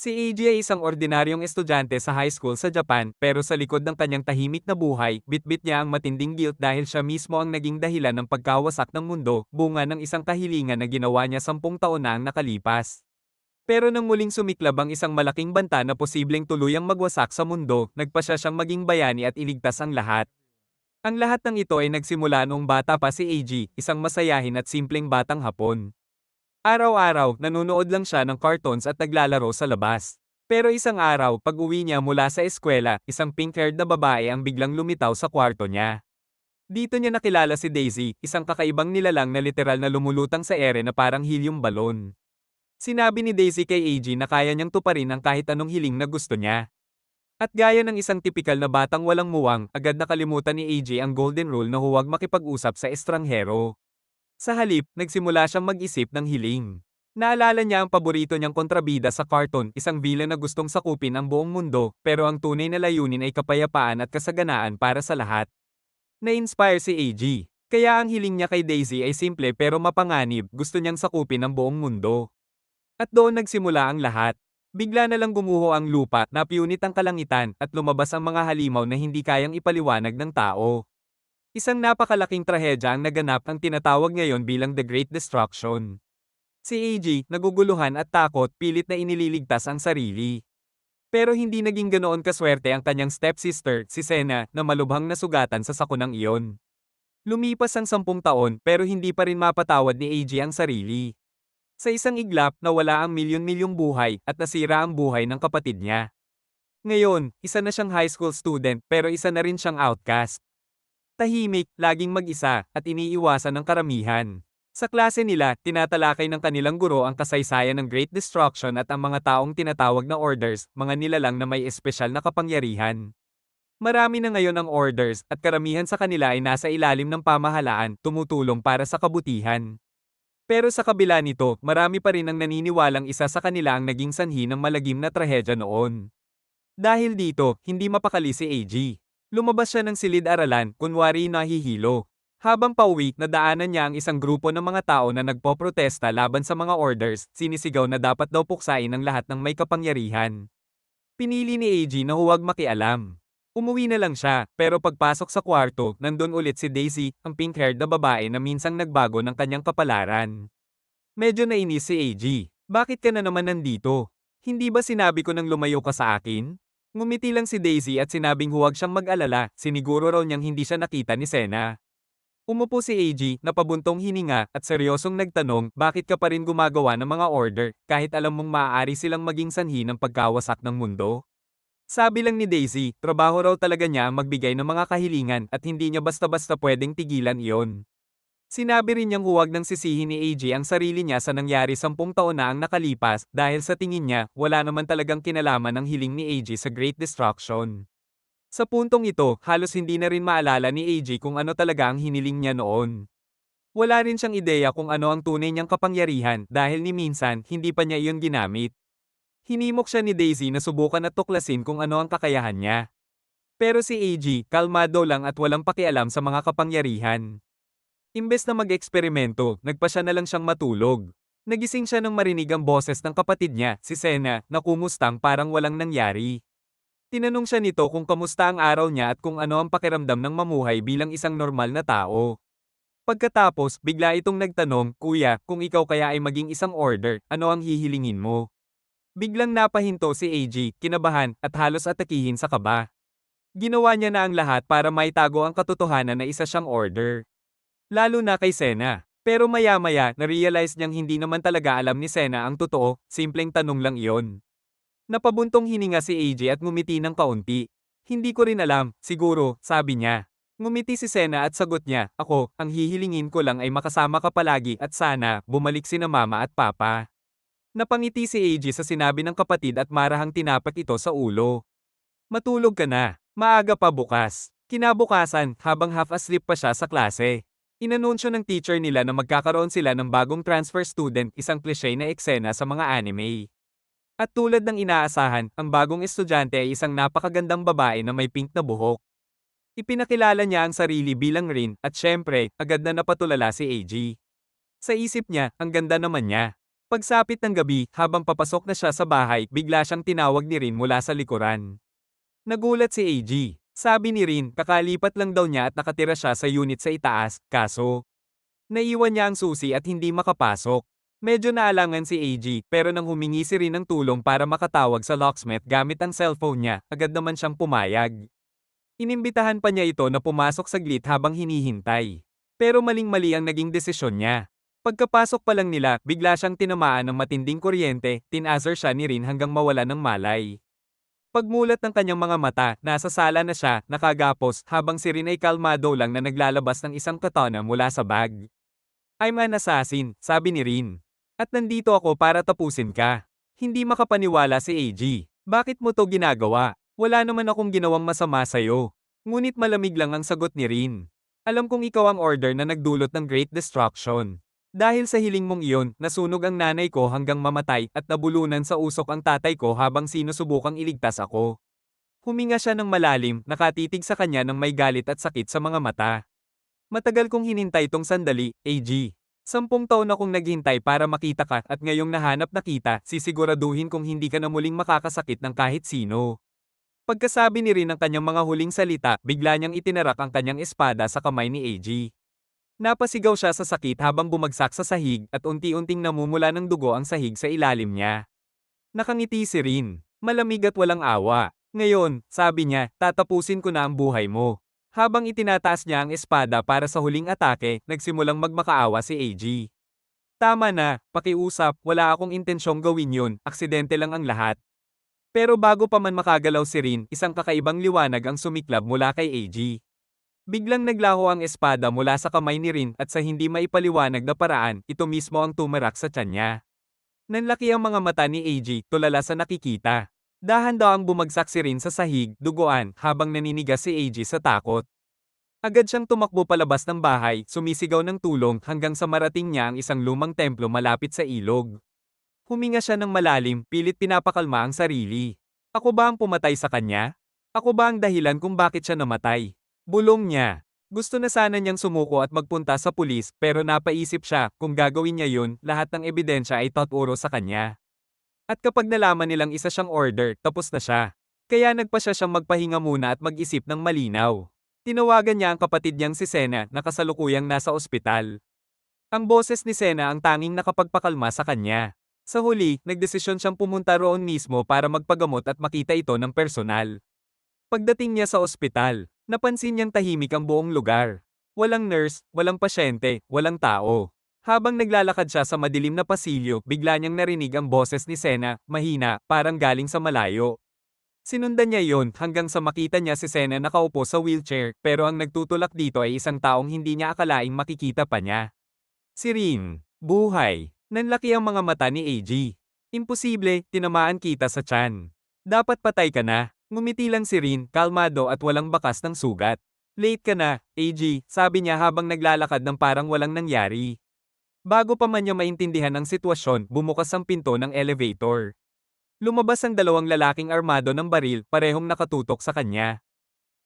Si AJ ay isang ordinaryong estudyante sa high school sa Japan, pero sa likod ng kanyang tahimik na buhay, bitbit niya ang matinding guilt dahil siya mismo ang naging dahilan ng pagkawasak ng mundo, bunga ng isang kahilingan na ginawa niya 10 taon na ang nakalipas. Pero nang muling sumiklab ang isang malaking banta na posibleng tuluyang magwasak sa mundo, nagpasya siyang maging bayani at iligtas ang lahat. Ang lahat ng ito ay nagsimula noong bata pa si AJ, isang masayahin at simpleng batang Hapon. Araw-araw, nanonood lang siya ng cartoons at naglalaro sa labas. Pero isang araw, pag-uwi niya mula sa eskwela, isang pink-haired na babae ang biglang lumitaw sa kwarto niya. Dito niya nakilala si Daisy, isang kakaibang nilalang na literal na lumulutang sa ere na parang helium balon. Sinabi ni Daisy kay AJ na kaya niyang tuparin ang kahit anong hiling na gusto niya. At gaya ng isang tipikal na batang walang muwang, agad nakalimutan ni AJ ang golden rule na huwag makipag-usap sa estranghero. Sa halip, nagsimula siyang mag-isip ng hiling. Naalala niya ang paborito niyang kontrabida sa cartoon, isang villain na gustong sakupin ang buong mundo, pero ang tunay na layunin ay kapayapaan at kasaganaan para sa lahat. Na-inspire si AG. Kaya ang hiling niya kay Daisy ay simple pero mapanganib, gusto niyang sakupin ang buong mundo. At doon nagsimula ang lahat. Bigla na lang gumuho ang lupa, napiunit ang kalangitan, at lumabas ang mga halimaw na hindi kayang ipaliwanag ng tao. Isang napakalaking trahedya ang naganap, ang tinatawag ngayon bilang The Great Destruction. Si AG, naguguluhan at takot, pilit na inililigtas ang sarili. Pero hindi naging ganoon kaswerte ang kanyang stepsister, si Sena, na malubhang nasugatan sa sakunang iyon. Lumipas ang 10 taon, pero hindi pa rin mapatawad ni AG ang sarili. Sa isang iglap, nawala ang milyon-milyong buhay, at nasira ang buhay ng kapatid niya. Ngayon, isa na siyang high school student, pero isa na rin siyang outcast. Tahimik, laging mag-isa, at iniiwasan ng karamihan. Sa klase nila, tinatalakay ng kanilang guro ang kasaysayan ng Great Destruction at ang mga taong tinatawag na Orders, mga nilalang na may espesyal na kapangyarihan. Marami na ngayon ang Orders, at karamihan sa kanila ay nasa ilalim ng pamahalaan, tumutulong para sa kabutihan. Pero sa kabila nito, marami pa rin ang naniniwalang isa sa kanila ang naging sanhi ng malagim na trahedya noon. Dahil dito, hindi mapakali si AG. Lumabas siya ng silid-aralan, kunwari nahihilo. Habang pauwi, nadaanan niya ang isang grupo ng mga tao na nagpoprotesta laban sa mga orders, sinisigaw na dapat daw puksain ang lahat ng may kapangyarihan. Pinili ni AG na huwag makialam. Umuwi na lang siya, pero pagpasok sa kwarto, nandun ulit si Daisy, ang pink-haired na babae na minsang nagbago ng kanyang kapalaran. Medyo nainis si AG. Bakit ka na naman nandito? Hindi ba sinabi ko nang lumayo ka sa akin? Ngumiti lang si Daisy at sinabing huwag siyang mag-alala, siniguro raw niyang hindi siya nakita ni Sena. Umupo si AG, napabuntong hininga, at seryosong nagtanong, bakit ka pa rin gumagawa ng mga order, kahit alam mong maaari silang maging sanhi ng pagkawasak ng mundo? Sabi lang ni Daisy, trabaho raw talaga niya ang magbigay ng mga kahilingan at hindi niya basta-basta pwedeng tigilan iyon. Sinabi rin niyang huwag nang sisihin ni AJ ang sarili niya sa nangyari 10 taon na ang nakalipas dahil sa tingin niya, wala naman talagang kinalaman ang hiling ni AJ sa Great Destruction. Sa puntong ito, halos hindi na rin maalala ni AJ kung ano talaga ang hiniling niya noon. Wala rin siyang ideya kung ano ang tunay niyang kapangyarihan dahil ni minsan, hindi pa niya iyon ginamit. Hinimok siya ni Daisy na subukan at tuklasin kung ano ang kakayahan niya. Pero si AJ, kalmado lang at walang pakialam sa mga kapangyarihan. Imbes na mag-eksperimento, nagpa siya na lang siyang matulog. Nagising siya nang marinig ang boses ng kapatid niya, si Sena, na kumustang parang walang nangyari. Tinanong siya nito kung kamusta ang araw niya at kung ano ang pakiramdam ng mamuhay bilang isang normal na tao. Pagkatapos, bigla itong nagtanong, Kuya, kung ikaw kaya ay maging isang order, ano ang hihilingin mo? Biglang napahinto si AG, kinabahan, at halos atakihin sa kaba. Ginawa niya na ang lahat para maitago ang katotohanan na isa siyang order. Lalo na kay Sena. Pero maya-maya, na-realize niyang hindi naman talaga alam ni Sena ang totoo, simpleng tanong lang iyon. Napabuntong hininga si AJ at ngumiti ng kaunti. Hindi ko rin alam, siguro, sabi niya. Ngumiti si Sena at sagot niya, ako, ang hihilingin ko lang ay makasama ka palagi at sana, bumalik sina mama at papa. Napangiti si AJ sa sinabi ng kapatid at marahang tinapak ito sa ulo. Matulog ka na. Maaga pa bukas. Kinabukasan, habang half-asleep pa siya sa klase. Inanunsyo ng teacher nila na magkakaroon sila ng bagong transfer student, isang cliché na eksena sa mga anime. At tulad ng inaasahan, ang bagong estudyante ay isang napakagandang babae na may pink na buhok. Ipinakilala niya ang sarili bilang Rin, at syempre, agad na napatulala si AG. Sa isip niya, ang ganda naman niya. Pagsapit ng gabi, habang papasok na siya sa bahay, bigla siyang tinawag ni Rin mula sa likuran. Nagulat si AG. Sabi ni Rin, kakalipat lang daw niya at nakatira siya sa unit sa itaas, kaso, naiwan niya ang susi at hindi makapasok. Medyo naalangan si AG, pero nang humingi si Rin ng tulong para makatawag sa locksmith gamit ang cellphone niya, agad naman siyang pumayag. Inimbitahan pa niya ito na pumasok saglit habang hinihintay. Pero maling-mali ang naging desisyon niya. Pagkapasok pa lang nila, bigla siyang tinamaan ng matinding kuryente, tinasar siya ni Rin hanggang mawala ng malay. Pagmulat ng kanyang mga mata, nasa sala na siya, nakagapos, habang si Rin ay kalmado lang na naglalabas ng isang katana mula sa bag. I'm an assassin, sabi ni Rin. At nandito ako para tapusin ka. Hindi makapaniwala si AG. Bakit mo to ginagawa? Wala naman akong ginawang masama sa'yo. Ngunit malamig lang ang sagot ni Rin. Alam kong ikaw ang order na nagdulot ng Great Destruction. Dahil sa hiling mong iyon, nasunog ang nanay ko hanggang mamatay at nabulunan sa usok ang tatay ko habang sinusubukang iligtas ako. Huminga siya ng malalim, nakatitig sa kanya ng may galit at sakit sa mga mata. Matagal kong hinintay tong sandali, AG. 10 taon akong naghintay para makita ka at ngayong nahanap na kita, sisiguraduhin kong hindi ka na muling makakasakit ng kahit sino. Pagkasabi ni Rin ng kanyang mga huling salita, bigla niyang itinarak ang kanyang espada sa kamay ni AG. Napasigaw siya sa sakit habang bumagsak sa sahig at unti-unting namumula ng dugo ang sahig sa ilalim niya. Nakangiti si Rin. Malamig at walang awa. Ngayon, sabi niya, tatapusin ko na ang buhay mo. Habang itinataas niya ang espada para sa huling atake, nagsimulang magmakaawa si AG. Tama na, pakiusap, wala akong intensyong gawin yun, aksidente lang ang lahat. Pero bago pa man makagalaw si Rin, isang kakaibang liwanag ang sumiklab mula kay AG. Biglang naglaho ang espada mula sa kamay ni Rin at sa hindi maipaliwanag na paraan, ito mismo ang tumarak sa tiyan niya. Nanlaki ang mga mata ni AG, tulala sa nakikita. Dahan-dahang bumagsak si Rin sa sahig, duguan, habang naninigas si AG sa takot. Agad siyang tumakbo palabas ng bahay, sumisigaw ng tulong hanggang sa marating niya ang isang lumang templo malapit sa ilog. Huminga siya ng malalim, pilit pinapakalma ang sarili. Ako ba ang pumatay sa kanya? Ako ba ang dahilan kung bakit siya namatay? Bulong niya. Gusto na sana niyang sumuko at magpunta sa pulis, pero napaisip siya, kung gagawin niya yun, lahat ng ebidensya ay tuturo sa kanya. At kapag nalaman nilang isa siyang order, tapos na siya. Kaya nagpasya siyang magpahinga muna at mag-isip ng malinaw. Tinawagan niya ang kapatid niyang si Sena na kasalukuyang nasa ospital. Ang boses ni Sena ang tanging nakapagpakalma sa kanya. Sa huli, nagdesisyon siyang pumunta roon mismo para magpagamot at makita ito ng personal. Pagdating niya sa ospital, napansin niyang tahimik ang buong lugar. Walang nurse, walang pasyente, walang tao. Habang naglalakad siya sa madilim na pasilyo, bigla niyang narinig ang boses ni Sena, mahina, parang galing sa malayo. Sinundan niya yon hanggang sa makita niya si Sena nakaupo sa wheelchair, pero ang nagtutulak dito ay isang taong hindi niya akalaing makikita pa niya. Si Rin. Buhay. Nanlaki ang mga mata ni AG. Imposible, tinamaan kita sa tiyan. Dapat patay ka na. Ngumiti lang si Rin, kalmado at walang bakas ng sugat. Late ka na, AG, sabi niya habang naglalakad ng parang walang nangyari. Bago pa man niya maintindihan ang sitwasyon, bumukas ang pinto ng elevator. Lumabas ang dalawang lalaking armado ng baril, parehong nakatutok sa kanya.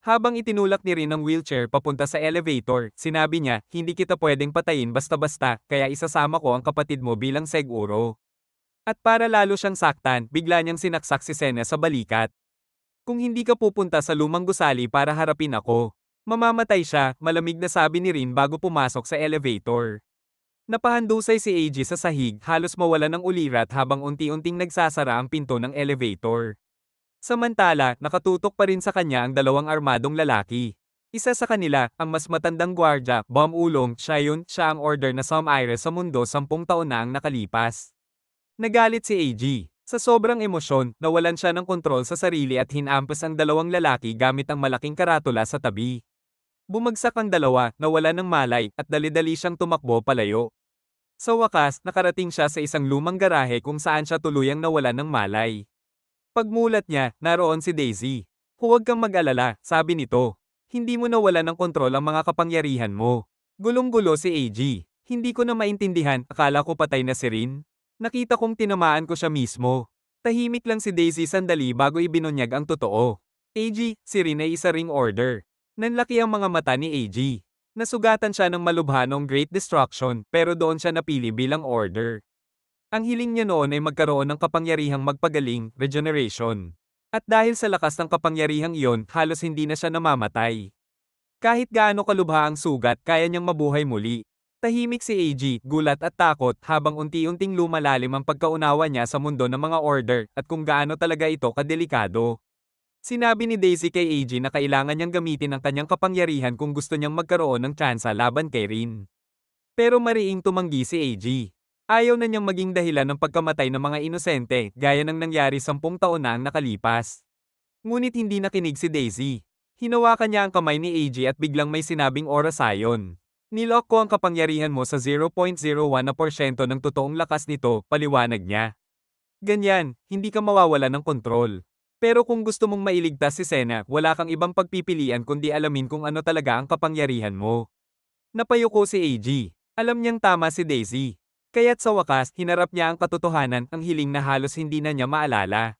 Habang itinulak ni Rin ang wheelchair papunta sa elevator, sinabi niya, hindi kita pwedeng patayin basta-basta, kaya isasama ko ang kapatid mo bilang seguro. At para lalo siyang saktan, bigla niyang sinaksak si Sena sa balikat. Kung hindi ka pupunta sa lumang gusali para harapin ako, mamamatay siya, malamig na sabi ni Rin bago pumasok sa elevator. Napahandusay si AG sa sahig, halos mawala ng ulirat habang unti-unting nagsasara ang pinto ng elevator. Samantala, nakatutok pa rin sa kanya ang dalawang armadong lalaki. Isa sa kanila, ang mas matandang gwardya, Bom Ulong, siya ang order na Some sa mundo 10 taon na ang nakalipas. Nagalit si AG. Sa sobrang emosyon, nawalan siya ng kontrol sa sarili at hinampas ang dalawang lalaki gamit ang malaking karatula sa tabi. Bumagsak ang dalawa, nawalan ng malay, at dali-dali siyang tumakbo palayo. Sa wakas, nakarating siya sa isang lumang garahe kung saan siya tuluyang nawalan ng malay. Pagmulat niya, naroon si Daisy. Huwag kang mag-alala, sabi nito. Hindi mo nawalan ng kontrol ang mga kapangyarihan mo. Gulong-gulo si AG. Hindi ko na maintindihan, akala ko patay na si Rin. Nakita kong tinamaan ko siya mismo. Tahimik lang si Daisy sandali bago ibinunyag ang totoo. AG, si Rin ay isa ring order. Nanlaki ang mga mata ni AG. Nasugatan siya ng malubha noong Great Destruction pero doon siya napili bilang order. Ang hiling niya noon ay magkaroon ng kapangyarihang magpagaling, regeneration. At dahil sa lakas ng kapangyarihang iyon, halos hindi na siya namamatay. Kahit gaano kalubha ang sugat, kaya niyang mabuhay muli. Tahimik si AG, gulat at takot habang unti-unting lumalalim ang pagkaunawa niya sa mundo ng mga order at kung gaano talaga ito kadelikado. Sinabi ni Daisy kay AG na kailangan niyang gamitin ang kanyang kapangyarihan kung gusto niyang magkaroon ng tsansa laban kay Rin. Pero mariing tumanggi si AG. Ayaw na niyang maging dahilan ng pagkamatay ng mga inosente gaya ng nangyari 10 taon na ang nakalipas. Ngunit hindi nakinig si Daisy. Hinawakan niya ang kamay ni AG at biglang may sinabing orasayon. Nilok ko ang kapangyarihan mo sa 0.01% ng totoong lakas nito, paliwanag niya. Ganyan, hindi ka mawawala ng kontrol. Pero kung gusto mong mailigtas si Senna, wala kang ibang pagpipilian kundi alamin kung ano talaga ang kapangyarihan mo. Napayuko si AG. Alam niyang tama si Daisy. Kaya't sa wakas, hinarap niya ang katotohanan, ang hiling na halos hindi na niya maalala.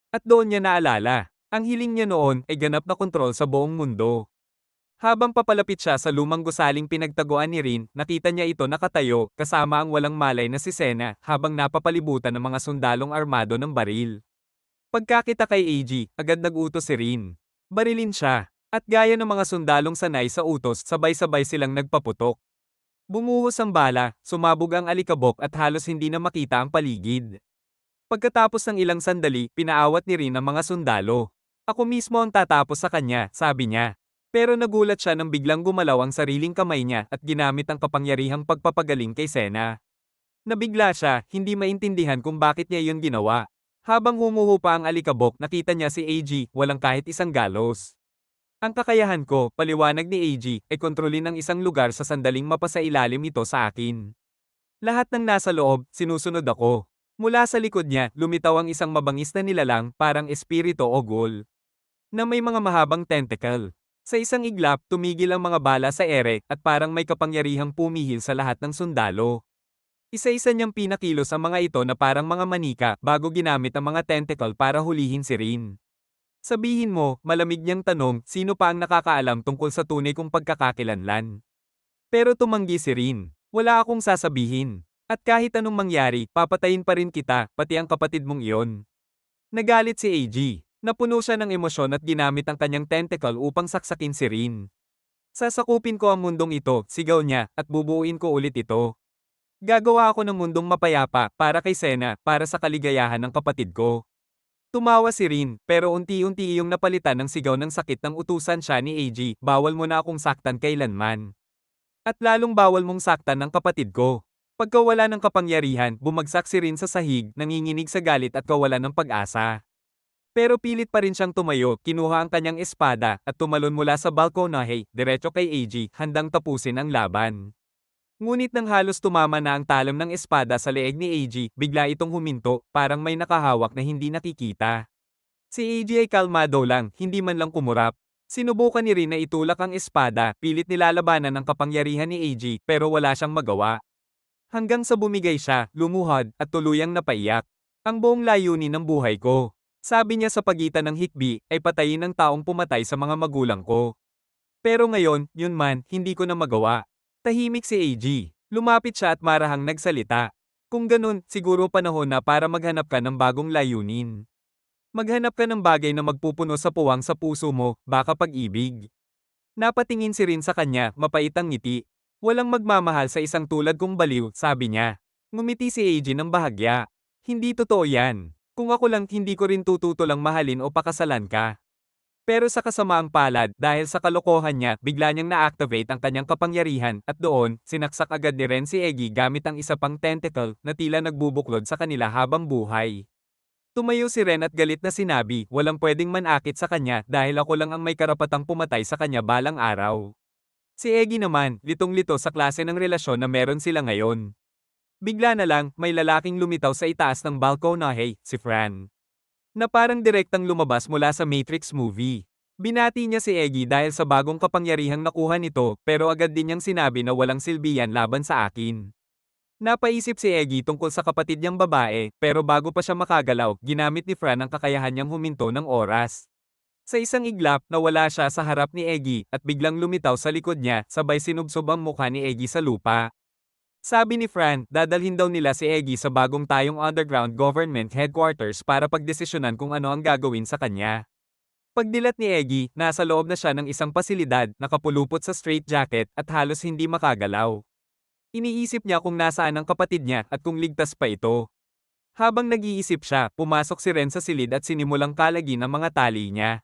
At doon niya naalala. Ang hiling niya noon ay ganap na kontrol sa buong mundo. Habang papalapit siya sa lumang gusaling pinagtaguan ni Rin, nakita niya ito nakatayo, kasama ang walang malay na si Senna, habang napapalibutan ng mga sundalong armado ng baril. Pagkakita kay AG, agad nag-utos si Rin. Barilin siya. At gaya ng mga sundalong sanay sa utos, sabay-sabay silang nagpaputok. Bumuhos ang bala, sumabog ang alikabok at halos hindi na makita ang paligid. Pagkatapos ng ilang sandali, pinaawat ni Rin ang mga sundalo. Ako mismo ang tatapos sa kanya, sabi niya. Pero nagulat siya nang biglang gumalaw ang sariling kamay niya at ginamit ang kapangyarihang pagpapagaling kay Senna. Nabigla siya, hindi maintindihan kung bakit niya yun ginawa. Habang humuhu pa ang alikabok, nakita niya si AG, walang kahit isang galos. Ang kakayahan ko, paliwanag ni AG, ay kontrolin ang isang lugar sa sandaling mapasailalim ito sa akin. Lahat ng nasa loob, sinusunod ako. Mula sa likod niya, lumitaw ang isang mabangis na nilalang, parang espiritu o ghoul, na may mga mahabang tentacle. Sa isang iglap, tumigil ang mga bala sa ere, at parang may kapangyarihang pumihil sa lahat ng sundalo. Isa-isa niyang pinakilos ang mga ito na parang mga manika, bago ginamit ang mga tentacle para hulihin si Rin. Sabihin mo, malamig niyang tanong, sino pa ang nakakaalam tungkol sa tunay kong pagkakakilanlan? Pero tumanggi si Rin. Wala akong sasabihin. At kahit anong mangyari, papatayin pa rin kita, pati ang kapatid mong iyon. Nagalit si AG. Napuno siya ng emosyon at ginamit ang kanyang tentacle upang saksakin si Rin. Sasakupin ko ang mundong ito, sigaw niya, at bubuuin ko ulit ito. Gagawa ako ng mundong mapayapa, para kay Senna, para sa kaligayahan ng kapatid ko. Tumawa si Rin, pero unti-unti iyong napalitan ng sigaw ng sakit ng utusan siya ni AG, bawal mo na akong saktan kailanman. At lalong bawal mong saktan ng kapatid ko. Pagkawala ng kapangyarihan, bumagsak si Rin sa sahig, nanginginig sa galit at kawalan ng pag-asa. Pero pilit pa rin siyang tumayo, kinuha ang kanyang espada, at tumalon mula sa balkonahe, diretso kay AG, handang tapusin ang laban. Ngunit nang halos tumama na ang talam ng espada sa leeg ni AG, bigla itong huminto, parang may nakahawak na hindi nakikita. Si AG ay kalmado lang, hindi man lang kumurap. Sinubukan ni Rin na itulak ang espada, pilit nilalabanan ng kapangyarihan ni AG, pero wala siyang magawa. Hanggang sa bumigay siya, lumuhod, at tuluyang napaiyak. Ang buong layunin ng buhay ko, sabi niya sa pagitan ng hikbi, ay patayin ng taong pumatay sa mga magulang ko. Pero ngayon, yun man, hindi ko na magawa. Tahimik si AG. Lumapit siya at marahang nagsalita. Kung ganun, siguro panahon na para maghanap ka ng bagong layunin. Maghanap ka ng bagay na magpupuno sa puwang sa puso mo, baka pag-ibig. Napatingin si Rin sa kanya, mapait ang ngiti. Walang magmamahal sa isang tulad kong baliw, sabi niya. Ngumiti si AG ng bahagya. Hindi totoo yan. Kung ako lang, hindi ko rin tututulang mahalin o pakasalan ka. Pero sa kasamaang palad, dahil sa kalokohan niya, bigla niyang na-activate ang kanyang kapangyarihan, at doon, sinaksak agad ni Ren si Eggy gamit ang isa pang tentacle na tila nagbubuklod sa kanila habang buhay. Tumayo si Ren at galit na sinabi, walang pwedeng manakit sa kanya dahil ako lang ang may karapatang pumatay sa kanya balang araw. Si Eggy naman, litong-lito sa klase ng relasyon na meron sila ngayon. Bigla na lang, may lalaking lumitaw sa itaas ng balkonahe, si Fran, na parang direktang lumabas mula sa Matrix movie. Binati niya si Eggy dahil sa bagong kapangyarihang nakuha nito, pero agad din niyang sinabi na walang silbihan laban sa akin. Napaisip si Eggy tungkol sa kapatid niyang babae, pero bago pa siya makagalaw, ginamit ni Fran ang kakayahan niyang huminto ng oras. Sa isang iglap, nawala siya sa harap ni Eggy, at biglang lumitaw sa likod niya, sabay sinubsob ang mukha ni Eggy sa lupa. Sabi ni Fran, dadalhin daw nila si Eggy sa bagong tayong underground government headquarters para pagdesisyonan kung ano ang gagawin sa kanya. Pagdilat ni Eggy, nasa loob na siya ng isang pasilidad, nakapulupot sa straitjacket at halos hindi makagalaw. Iniisip niya kung nasaan ang kapatid niya at kung ligtas pa ito. Habang nag-iisip siya, pumasok si Ren sa silid at sinimulang kalagin ang mga tali niya.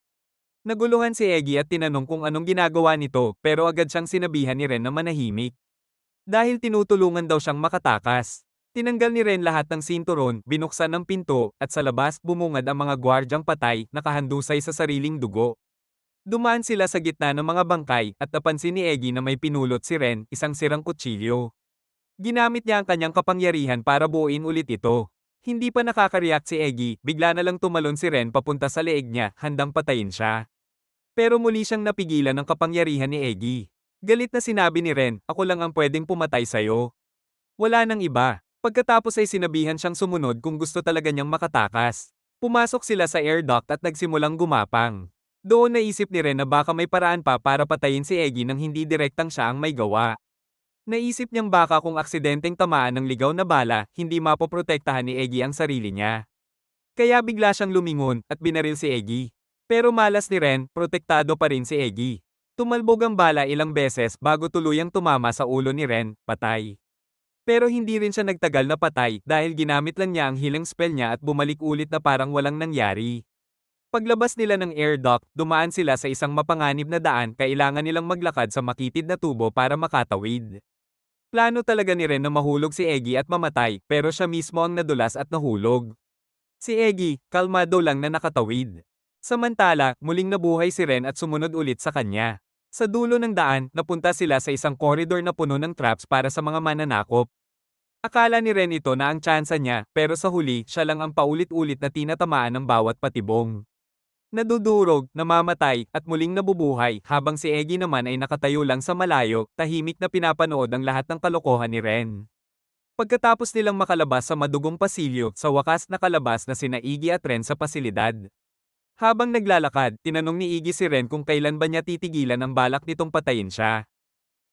Naguluhan si Eggy at tinanong kung anong ginagawa nito, pero agad siyang sinabihan ni Ren na manahimik. Dahil tinutulungan daw siyang makatakas. Tinanggal ni Ren lahat ng sinturon, binuksan ang pinto, at sa labas bumungad ang mga gwardyang patay, nakahandusay sa sariling dugo. Dumaan sila sa gitna ng mga bangkay at napansin ni Eggy na may pinulot si Ren, isang sirang kutsilyo. Ginamit niya ang kanyang kapangyarihan para buuin ulit ito. Hindi pa nakaka-react si Eggy, bigla na lang tumalon si Ren papunta sa leeg niya, handang patayin siya. Pero muli siyang napigilan ng kapangyarihan ni Eggy. Galit na sinabi ni Ren, ako lang ang pwedeng pumatay sa'yo. Wala nang iba. Pagkatapos ay sinabihan siyang sumunod kung gusto talaga niyang makatakas. Pumasok sila sa air duct at nagsimulang gumapang. Doon naisip ni Ren na baka may paraan pa para patayin si Eggy nang hindi direktang siya ang may gawa. Naisip niyang baka kung aksidenteng tamaan ng ligaw na bala, hindi mapoprotektahan ni Eggy ang sarili niya. Kaya bigla siyang lumingon at binaril si Eggy. Pero malas ni Ren, protektado pa rin si Eggy. Tumalbog ang bala ilang beses bago tuluyang tumama sa ulo ni Ren, patay. Pero hindi rin siya nagtagal na patay dahil ginamit lang niya ang healing spell niya at bumalik ulit na parang walang nangyari. Paglabas nila ng air duct, dumaan sila sa isang mapanganib na daan, kailangan nilang maglakad sa makitid na tubo para makatawid. Plano talaga ni Ren na mahulog si Eggy at mamatay, pero siya mismo ang nadulas at nahulog. Si Eggy, kalmado lang na nakatawid. Samantala, muling nabuhay si Ren at sumunod ulit sa kanya. Sa dulo ng daan, napunta sila sa isang koridor na puno ng traps para sa mga mananakop. Akala ni Ren ito na ang tsansa niya, pero sa huli, siya lang ang paulit-ulit na tinatamaan ng bawat patibong. Nadudurog, namamatay, at muling nabubuhay, habang si Eggy naman ay nakatayo lang sa malayo, tahimik na pinapanood ang lahat ng kalokohan ni Ren. Pagkatapos nilang makalabas sa madugong pasilyo, sa wakas nakalabas na sina Iggy at Ren sa pasilidad. Habang naglalakad, tinanong ni Iggy si Ren kung kailan ba niya titigilan ang balak nitong patayin siya.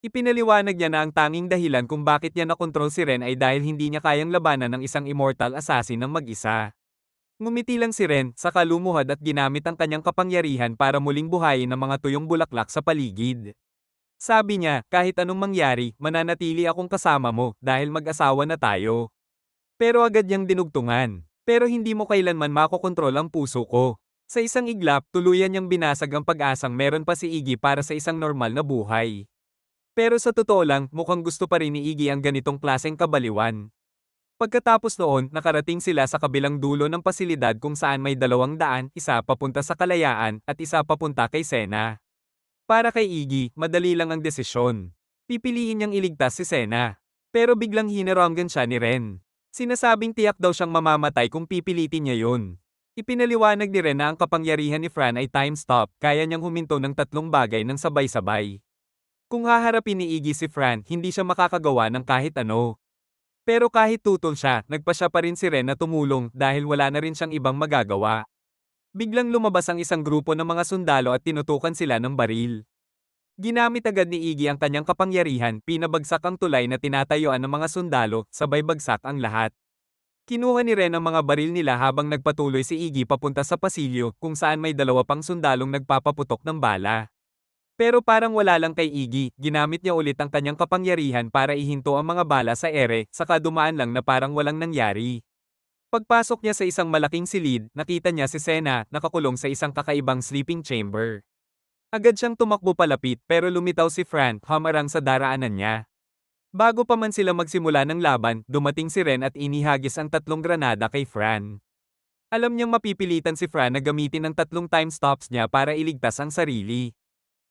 Ipinaliwanag niya na ang tanging dahilan kung bakit niya nakontrol si Ren ay dahil hindi niya kayang labanan ng isang immortal assassin ng mag-isa. Ngumiti lang si Ren, saka lumuhad at ginamit ang kanyang kapangyarihan para muling buhayin ang mga tuyong bulaklak sa paligid. Sabi niya, kahit anong mangyari, mananatili akong kasama mo dahil mag-asawa na tayo. Pero agad niyang dinugtungan. Pero hindi mo kailanman makokontrol ang puso ko. Sa isang iglap, tuluyan niyang binasag ang pag-asang meron pa si Iggy para sa isang normal na buhay. Pero sa totoo lang, mukhang gusto pa rin ni Iggy ang ganitong klaseng kabaliwan. Pagkatapos noon, nakarating sila sa kabilang dulo ng pasilidad kung saan may 200, isa papunta sa kalayaan, at isa papunta kay Sena. Para kay Iggy, madali lang ang desisyon. Pipiliin niyang iligtas si Sena. Pero biglang hinaranggan siya ni Ren. Sinasabing tiyak daw siyang mamamatay kung pipilitin niya yun. Ipinaliwanag ni Ren na ang kapangyarihan ni Fran ay time stop, kaya niyang huminto ng 3 bagay ng sabay-sabay. Kung haharapin ni Iggy si Fran, hindi siya makakagawa ng kahit ano. Pero kahit tutol siya, nagpasya pa rin si Ren na tumulong dahil wala na rin siyang ibang magagawa. Biglang lumabas ang isang grupo ng mga sundalo at tinutukan sila ng baril. Ginamit agad ni Iggy ang kanyang kapangyarihan, pinabagsak ang tulay na tinatayuan ng mga sundalo, sabay bagsak ang lahat. Kinuha ni Ren ang mga baril nila habang nagpatuloy si Iggy papunta sa pasilyo kung saan may 2 pang sundalong nagpapaputok ng bala. Pero parang wala lang kay Iggy, ginamit niya ulit ang kanyang kapangyarihan para ihinto ang mga bala sa ere, saka dumaan lang na parang walang nangyari. Pagpasok niya sa isang malaking silid, nakita niya si Sena, nakakulong sa isang kakaibang sleeping chamber. Agad siyang tumakbo palapit pero lumitaw si Fran, hamarang sa daraanan niya. Bago pa man sila magsimula ng laban, dumating si Ren at inihagis ang 3 granada kay Fran. Alam niyang mapipilitan si Fran na gamitin ang 3 time stops niya para iligtas ang sarili.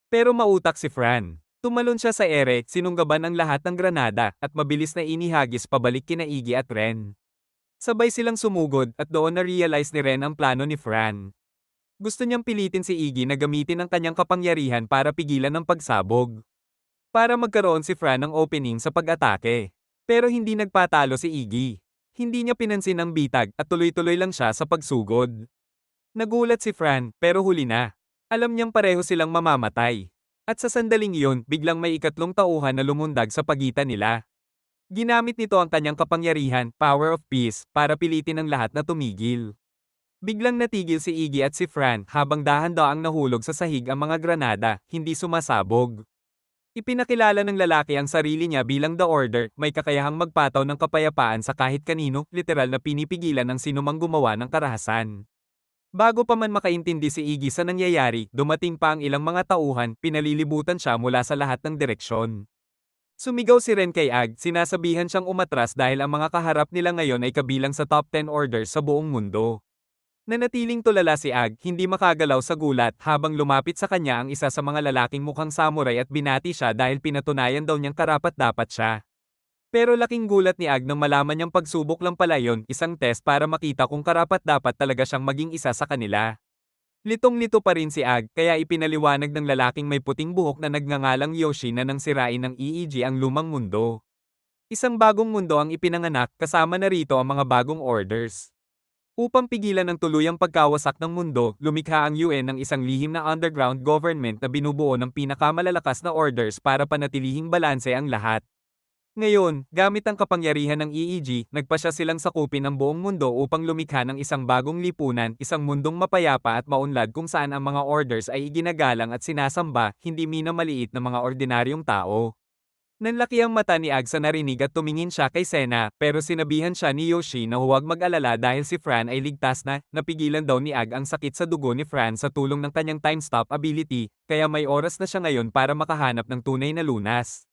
Pero mautak si Fran. Tumalon siya sa ere, sinunggaban ang lahat ng granada, at mabilis na inihagis pabalik kina Iggy at Ren. Sabay silang sumugod, at doon na-realize ni Ren ang plano ni Fran. Gusto niyang pilitin si Iggy na gamitin ang kanyang kapangyarihan para pigilan ang pagsabog. Para magkaroon si Fran ng opening sa pag-atake. Pero hindi nagpatalo si Iggy. Hindi niya pinansin ang bitag, at tuloy-tuloy lang siya sa pagsugod. Nagulat si Fran, pero huli na. Alam niyang pareho silang mamamatay. At sa sandaling iyon, biglang may ikatlong tauhan na lumundag sa pagitan nila. Ginamit nito ang kanyang kapangyarihan, power of peace, para pilitin ang lahat na tumigil. Biglang natigil si Iggy at si Fran habang dahan-daang nahulog sa sahig ang mga granada, hindi sumasabog. Ipinakilala ng lalaki ang sarili niya bilang The Order, may kakayahang magpataw ng kapayapaan sa kahit kanino, literal na pinipigilan ng sinumang gumawa ng karahasan. Bago pa man makaintindi si Iggy sa nangyayari, dumating pa ang ilang mga tauhan, pinalilibutan siya mula sa lahat ng direksyon. Sumigaw si Ren kay Ag, sinasabihan siyang umatras dahil ang mga kaharap nila ngayon ay kabilang sa top 10 orders sa buong mundo. Nanatiling tulala si Ag, hindi makagalaw sa gulat habang lumapit sa kanya ang isa sa mga lalaking mukhang samurai at binati siya dahil pinatunayan daw niyang karapat-dapat siya. Pero laking gulat ni Ag nang malaman niyang pagsubok lang pala yon, isang test para makita kung karapat-dapat talaga siyang maging isa sa kanila. Litong-lito pa rin si Ag, kaya ipinaliwanag ng lalaking may puting buhok na nagngangalang Yoshi na nang sirain ng EEG ang lumang mundo. Isang bagong mundo ang ipinanganak, kasama na rito ang mga bagong orders. Upang pigilan ang tuluyang pagkawasak ng mundo, lumikha ang UN ng isang lihim na underground government na binubuo ng pinakamalalakas na orders para panatilihing balanse ang lahat. Ngayon, gamit ang kapangyarihan ng EEG, nagpasya silang sakupin ang buong mundo upang lumikha ng isang bagong lipunan, isang mundong mapayapa at maunlad kung saan ang mga orders ay iginagalang at sinasamba, hindi minamaliit na mga ordinaryong tao. Nanlaki ang mata ni Ag sa narinig at tumingin siya kay Sena, pero sinabihan siya ni Yoshi na huwag mag-alala dahil si Fran ay ligtas na, napigilan daw ni Ag ang sakit sa dugo ni Fran sa tulong ng kanyang time stop ability, kaya may oras na siya ngayon para makahanap ng tunay na lunas.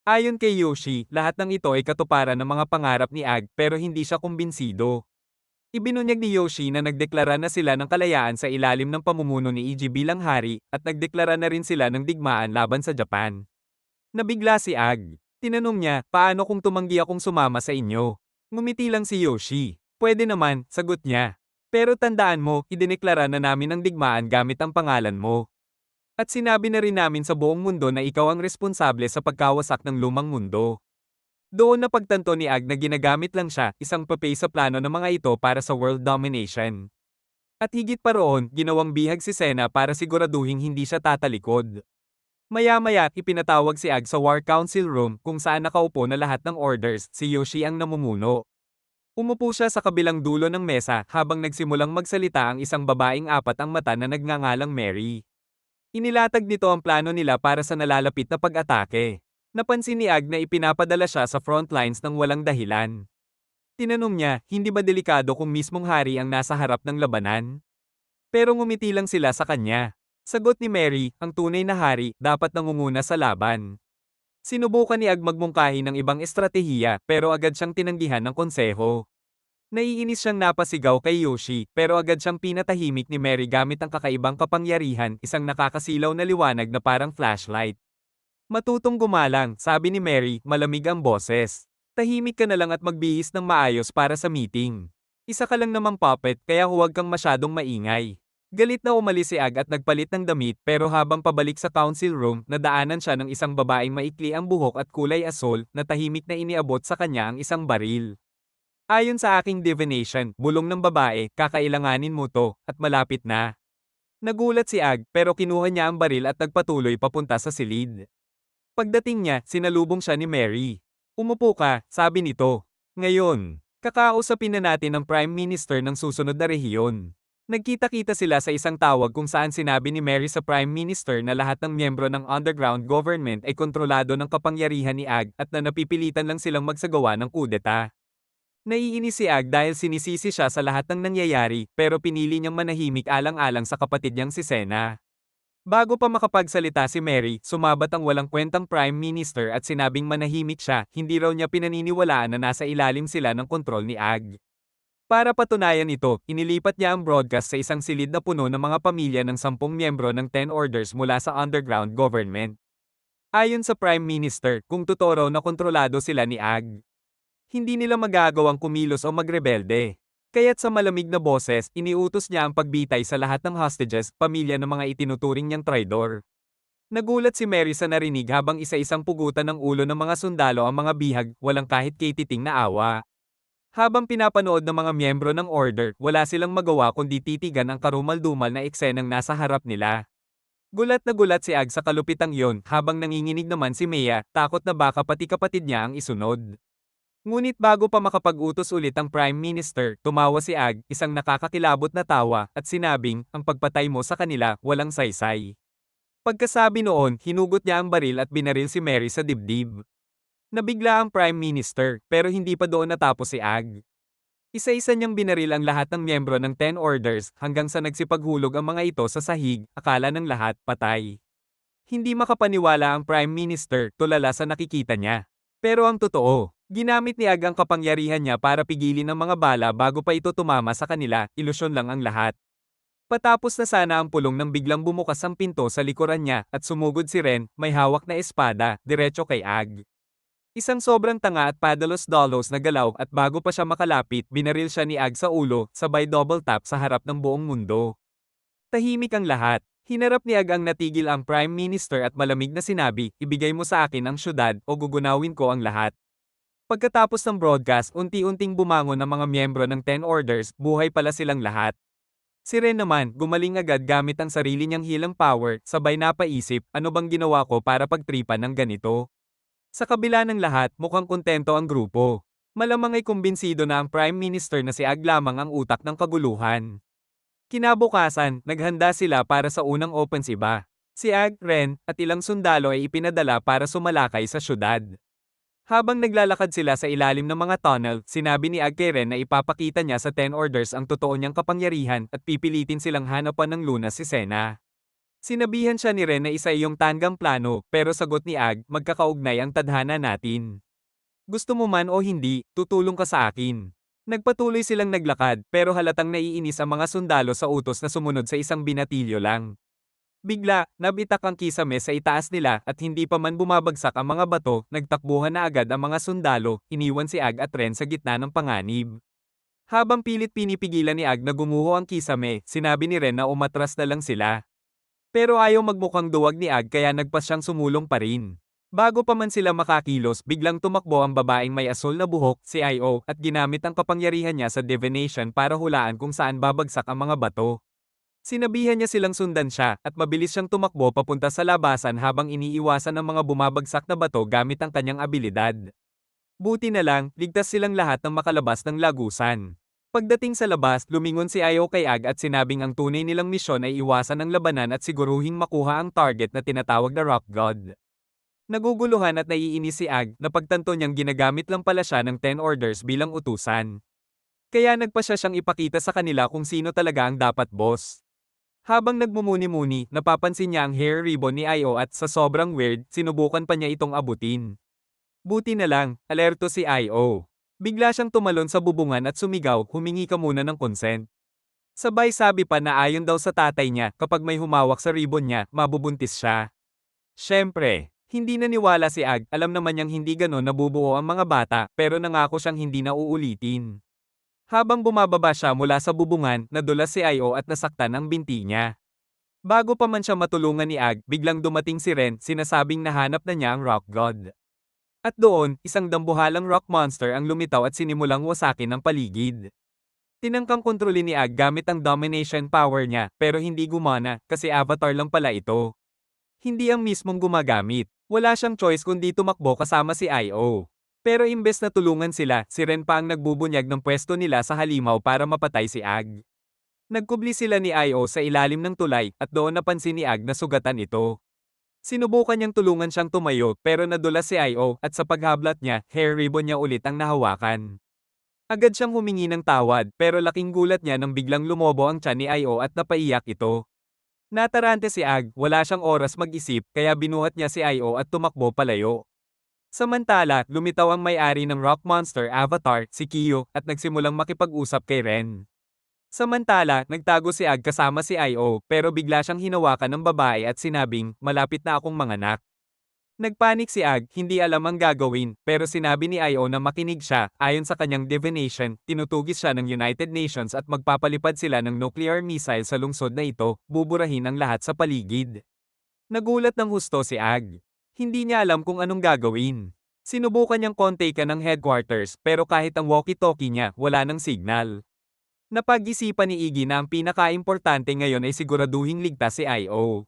Ayon kay Yoshi, lahat ng ito ay katuparan ng mga pangarap ni Ag pero hindi siya kumbinsido. Ibinunyag ni Yoshi na nagdeklara na sila ng kalayaan sa ilalim ng pamumuno ni Iggy bilang hari, at nagdeklara na rin sila ng digmaan laban sa Japan. Nabigla si Ag. Tinanong niya, paano kung tumanggi akong sumama sa inyo? Ngumiti lang si Yoshi. Pwede naman, sagot niya. Pero tandaan mo, idineklara na namin ang digmaan gamit ang pangalan mo. At sinabi na rin namin sa buong mundo na ikaw ang responsable sa pagkawasak ng lumang mundo. Doon na pagtanto ni Ag na ginagamit lang siya, isang papel sa plano ng mga ito para sa world domination. At higit pa roon, ginawang bihag si Sena para siguraduhing hindi siya tatalikod. Maya-maya, ipinatawag si Ag sa War Council Room kung saan nakaupo na lahat ng orders, si Yoshi ang namumuno. Umupo siya sa kabilang dulo ng mesa habang nagsimulang magsalita ang isang babaeng apat ang mata na nagngangalang Mary. Inilatag nito ang plano nila para sa nalalapit na pag-atake. Napansin ni Ag na ipinapadala siya sa front lines ng walang dahilan. Tinanong niya, hindi ba delikado kung mismong hari ang nasa harap ng labanan? Pero ngumiti lang sila sa kanya. Sagot ni Mary, ang tunay na hari, dapat nangunguna sa laban. Sinubukan ni Ag magmungkahi ng ibang estratehiya, pero agad siyang tinanggihan ng konseho. Naiinis siyang napasigaw kay Yoshi, pero agad siyang pinatahimik ni Mary gamit ang kakaibang kapangyarihan, isang nakakasilaw na liwanag na parang flashlight. Matutong gumalang, sabi ni Mary, malamig ang boses. Tahimik ka na lang at magbihis ng maayos para sa meeting. Isa ka lang namang puppet, kaya huwag kang masyadong maingay. Galit na umalis si Ag at nagpalit ng damit, pero habang pabalik sa council room, nadaanan siya ng isang babaeng maikli ang buhok at kulay asol, na tahimik na iniabot sa kanya ang isang baril. Ayon sa aking divination, bulong ng babae, kakailanganin mo to, at malapit na. Nagulat si Ag, pero kinuha niya ang baril at nagpatuloy papunta sa silid. Pagdating niya, sinalubong siya ni Mary. Umupo ka, sabi nito. Ngayon, kakausapin na natin ang Prime Minister ng susunod na rehiyon. Nagkita-kita sila sa isang tawag kung saan sinabi ni Mary sa Prime Minister na lahat ng miyembro ng underground government ay kontrolado ng kapangyarihan ni Ag at na napipilitan lang silang magsagawa ng kudeta. Naiinis si Ag dahil sinisisi siya sa lahat ng nangyayari, pero pinili niyang manahimik alang-alang sa kapatid niyang si Sena. Bago pa makapagsalita si Mary, sumabat ang walang kwentang Prime Minister at sinabing manahimik siya, hindi raw niya pinaniniwalaan na nasa ilalim sila ng kontrol ni Ag. Para patunayan ito, inilipat niya ang broadcast sa isang silid na puno ng mga pamilya ng 10 miyembro ng 10 orders mula sa underground government. Ayon sa Prime Minister, kung totoo raw na kontrolado sila ni Ag, hindi nila magagawang kumilos o magrebelde. Kaya't sa malamig na boses, iniutos niya ang pagbitay sa lahat ng hostages, pamilya ng mga itinuturing niyang traidor. Nagulat si Mary sa narinig habang isa-isang pugutan ng ulo ng mga sundalo ang mga bihag, walang kahit kititing na awa. Habang pinapanood ng mga miyembro ng order, wala silang magawa kundi titigan ang karumal-dumal na eksenang nasa harap nila. Gulat na gulat si Ag sa kalupitang yon, habang nanginginig naman si Mea, takot na baka pati kapatid niya ang isunod. Ngunit bago pa makapag-utos ulit ang Prime Minister, tumawa si Ag, isang nakakakilabot na tawa, at sinabing, ang pagpatay mo sa kanila, walang saysay. Pagkasabi noon, hinugot niya ang baril at binaril si Mary sa dibdib. Nabigla ang Prime Minister, pero hindi pa doon natapos si Ag. Isa-isa niyang binaril ang lahat ng miyembro ng Ten Orders hanggang sa nagsipaghulog ang mga ito sa sahig, akala ng lahat patay. Hindi makapaniwala ang Prime Minister, tulala sa nakikita niya. Pero ang totoo, ginamit ni Ag ang kapangyarihan niya para pigilin ang mga bala bago pa ito tumama sa kanila, ilusyon lang ang lahat. Patapos na sana ang pulong nang biglang bumukas ang pinto sa likuran niya at sumugod si Ren, may hawak na espada, diretso kay Ag. Isang sobrang tanga at padalos-dalos na galaw at bago pa siya makalapit, binaril siya ni Ag sa ulo, sabay double tap sa harap ng buong mundo. Tahimik ang lahat. Hinarap ni Ag ang natigil ang Prime Minister at malamig na sinabi, ibigay mo sa akin ang syudad o gugunawin ko ang lahat. Pagkatapos ng broadcast, unti-unting bumangon ang mga miyembro ng Ten Orders, buhay pala silang lahat. Si Ren naman, gumaling agad gamit ang sarili niyang healing power, sabay napaisip, ano bang ginawa ko para pagtripan ng ganito? Sa kabila ng lahat, mukhang kontento ang grupo. Malamang ay kumbinsido na ang Prime Minister na si Ag lamang ang utak ng kaguluhan. Kinabukasan, naghanda sila para sa unang offensiba. Si Ag, Ren, at ilang sundalo ay ipinadala para sumalakay sa syudad. Habang naglalakad sila sa ilalim ng mga tunnel, sinabi ni Ag kay Ren na ipapakita niya sa Ten Orders ang totoo niyang kapangyarihan at pipilitin silang hanapan ng lunas si Senna. Sinabihan siya ni Ren na isa iyong tanggang plano, pero sagot ni Ag, magkakaugnay ang tadhana natin. Gusto mo man o hindi, tutulong ka sa akin. Nagpatuloy silang naglakad, pero halatang naiinis ang mga sundalo sa utos na sumunod sa isang binatilyo lang. Bigla, nabitak ang kisame sa itaas nila at hindi pa man bumabagsak ang mga bato, nagtakbuhan na agad ang mga sundalo, iniwan si Ag at Ren sa gitna ng panganib. Habang pilit pinipigilan ni Ag na gumuho ang kisame, sinabi ni Ren na umatras na lang sila. Pero ayaw magmukhang duwag ni Ag kaya nagpas siyang sumulong pa rin. Bago pa man sila makakilos, biglang tumakbo ang babaeng may asul na buhok, si I.O., at ginamit ang kapangyarihan niya sa divination para hulaan kung saan babagsak ang mga bato. Sinabihan niya silang sundan siya, at mabilis siyang tumakbo papunta sa labasan habang iniiwasan ng mga bumabagsak na bato gamit ang kanyang abilidad. Buti na lang, ligtas silang lahat ng makalabas ng lagusan. Pagdating sa labas, lumingon si Ayo kay Ag at sinabing ang tunay nilang misyon ay iwasan ang labanan at siguruhing makuha ang target na tinatawag na Rock God. Naguguluhan at naiinis si Ag na pagtanto niyang ginagamit lang pala siya ng Ten Orders bilang utusan. Kaya nagpa siya siyang ipakita sa kanila kung sino talaga ang dapat boss. Habang nagmumuni-muni, napapansin niya ang hair ribbon ni Ayo at sa sobrang weird, sinubukan pa niya itong abutin. Buti na lang, alerto si Ayo. Bigla siyang tumalon sa bubungan at sumigaw, humingi ka muna ng consent. Sabay sabi pa na ayon daw sa tatay niya, kapag may humawak sa ribbon niya, mabubuntis siya. Siyempre, hindi naniwala si Ag, alam naman niyang hindi ganon nabubuo ang mga bata, pero nangako siyang hindi na uulitin. Habang bumababa siya mula sa bubungan, nadulas si Ayo at nasaktan ang binti niya. Bago pa man siya matulungan ni Ag, biglang dumating si Ren, sinasabing nahanap na niya ang Rock God. At doon, isang dambuhalang rock monster ang lumitaw at sinimulang wasakin ang paligid. Tinangkang kontrolin ni Ag gamit ang domination power niya, pero hindi gumana, kasi avatar lang pala ito. Hindi ang mismong gumagamit. Wala siyang choice kundi tumakbo kasama si I.O. Pero imbes na tulungan sila, si Ren pa ang nagbubunyag ng pwesto nila sa halimaw para mapatay si Ag. Nagkubli sila ni I.O. sa ilalim ng tulay, at doon napansin ni Ag na sugatan ito. Sinubukan niyang tulungan siyang tumayo pero nadulas si I.O. at sa paghablat niya, hair ribbon niya ulit ang nahawakan. Agad siyang humingi ng tawad pero laking gulat niya nang biglang lumobo ang tiyan ni I.O. at napaiyak ito. Natarante si Ag, wala siyang oras mag-isip kaya binuhat niya si I.O. at tumakbo palayo. Samantala, lumitaw ang may-ari ng Rock Monster Avatar, si Kiyo, at nagsimulang makipag-usap kay Ren. Samantala, nagtago si Ag kasama si I.O. pero bigla siyang hinawakan ng babae at sinabing, malapit na akong manganak. Nagpanik si Ag, hindi alam ang gagawin, pero sinabi ni I.O. na makinig siya, ayon sa kanyang divination, tinutugis siya ng United Nations at magpapalipad sila ng nuclear missile sa lungsod na ito, buburahin ang lahat sa paligid. Nagulat ng husto si Ag. Hindi niya alam kung anong gagawin. Sinubukan niyang kontakan ng headquarters pero kahit ang walkie-talkie niya, wala ng signal. Napag-isipan ni Iggy na ang pinaka-importante ngayon ay siguraduhing ligtas si I.O.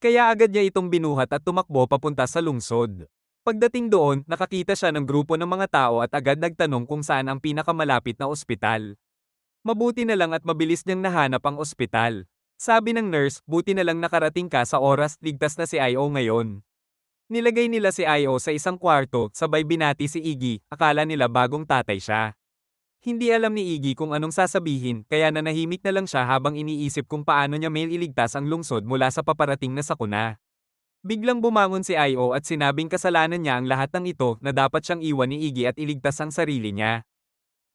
Kaya agad niya itong binuhat at tumakbo papunta sa lungsod. Pagdating doon, nakakita siya ng grupo ng mga tao at agad nagtanong kung saan ang pinakamalapit na ospital. Mabuti na lang at mabilis niyang nahanap ang ospital. Sabi ng nurse, buti na lang nakarating ka sa oras, ligtas na si Io ngayon. Nilagay nila si Io sa isang kwarto, sabay binati si Iggy, akala nila bagong tatay siya. Hindi alam ni Iggy kung anong sasabihin, kaya nanahimik na lang siya habang iniisip kung paano niya iligtas ang lungsod mula sa paparating na sakuna. Biglang bumangon si Io at sinabing kasalanan niya ang lahat ng ito na dapat siyang iwan ni Iggy at iligtas ang sarili niya.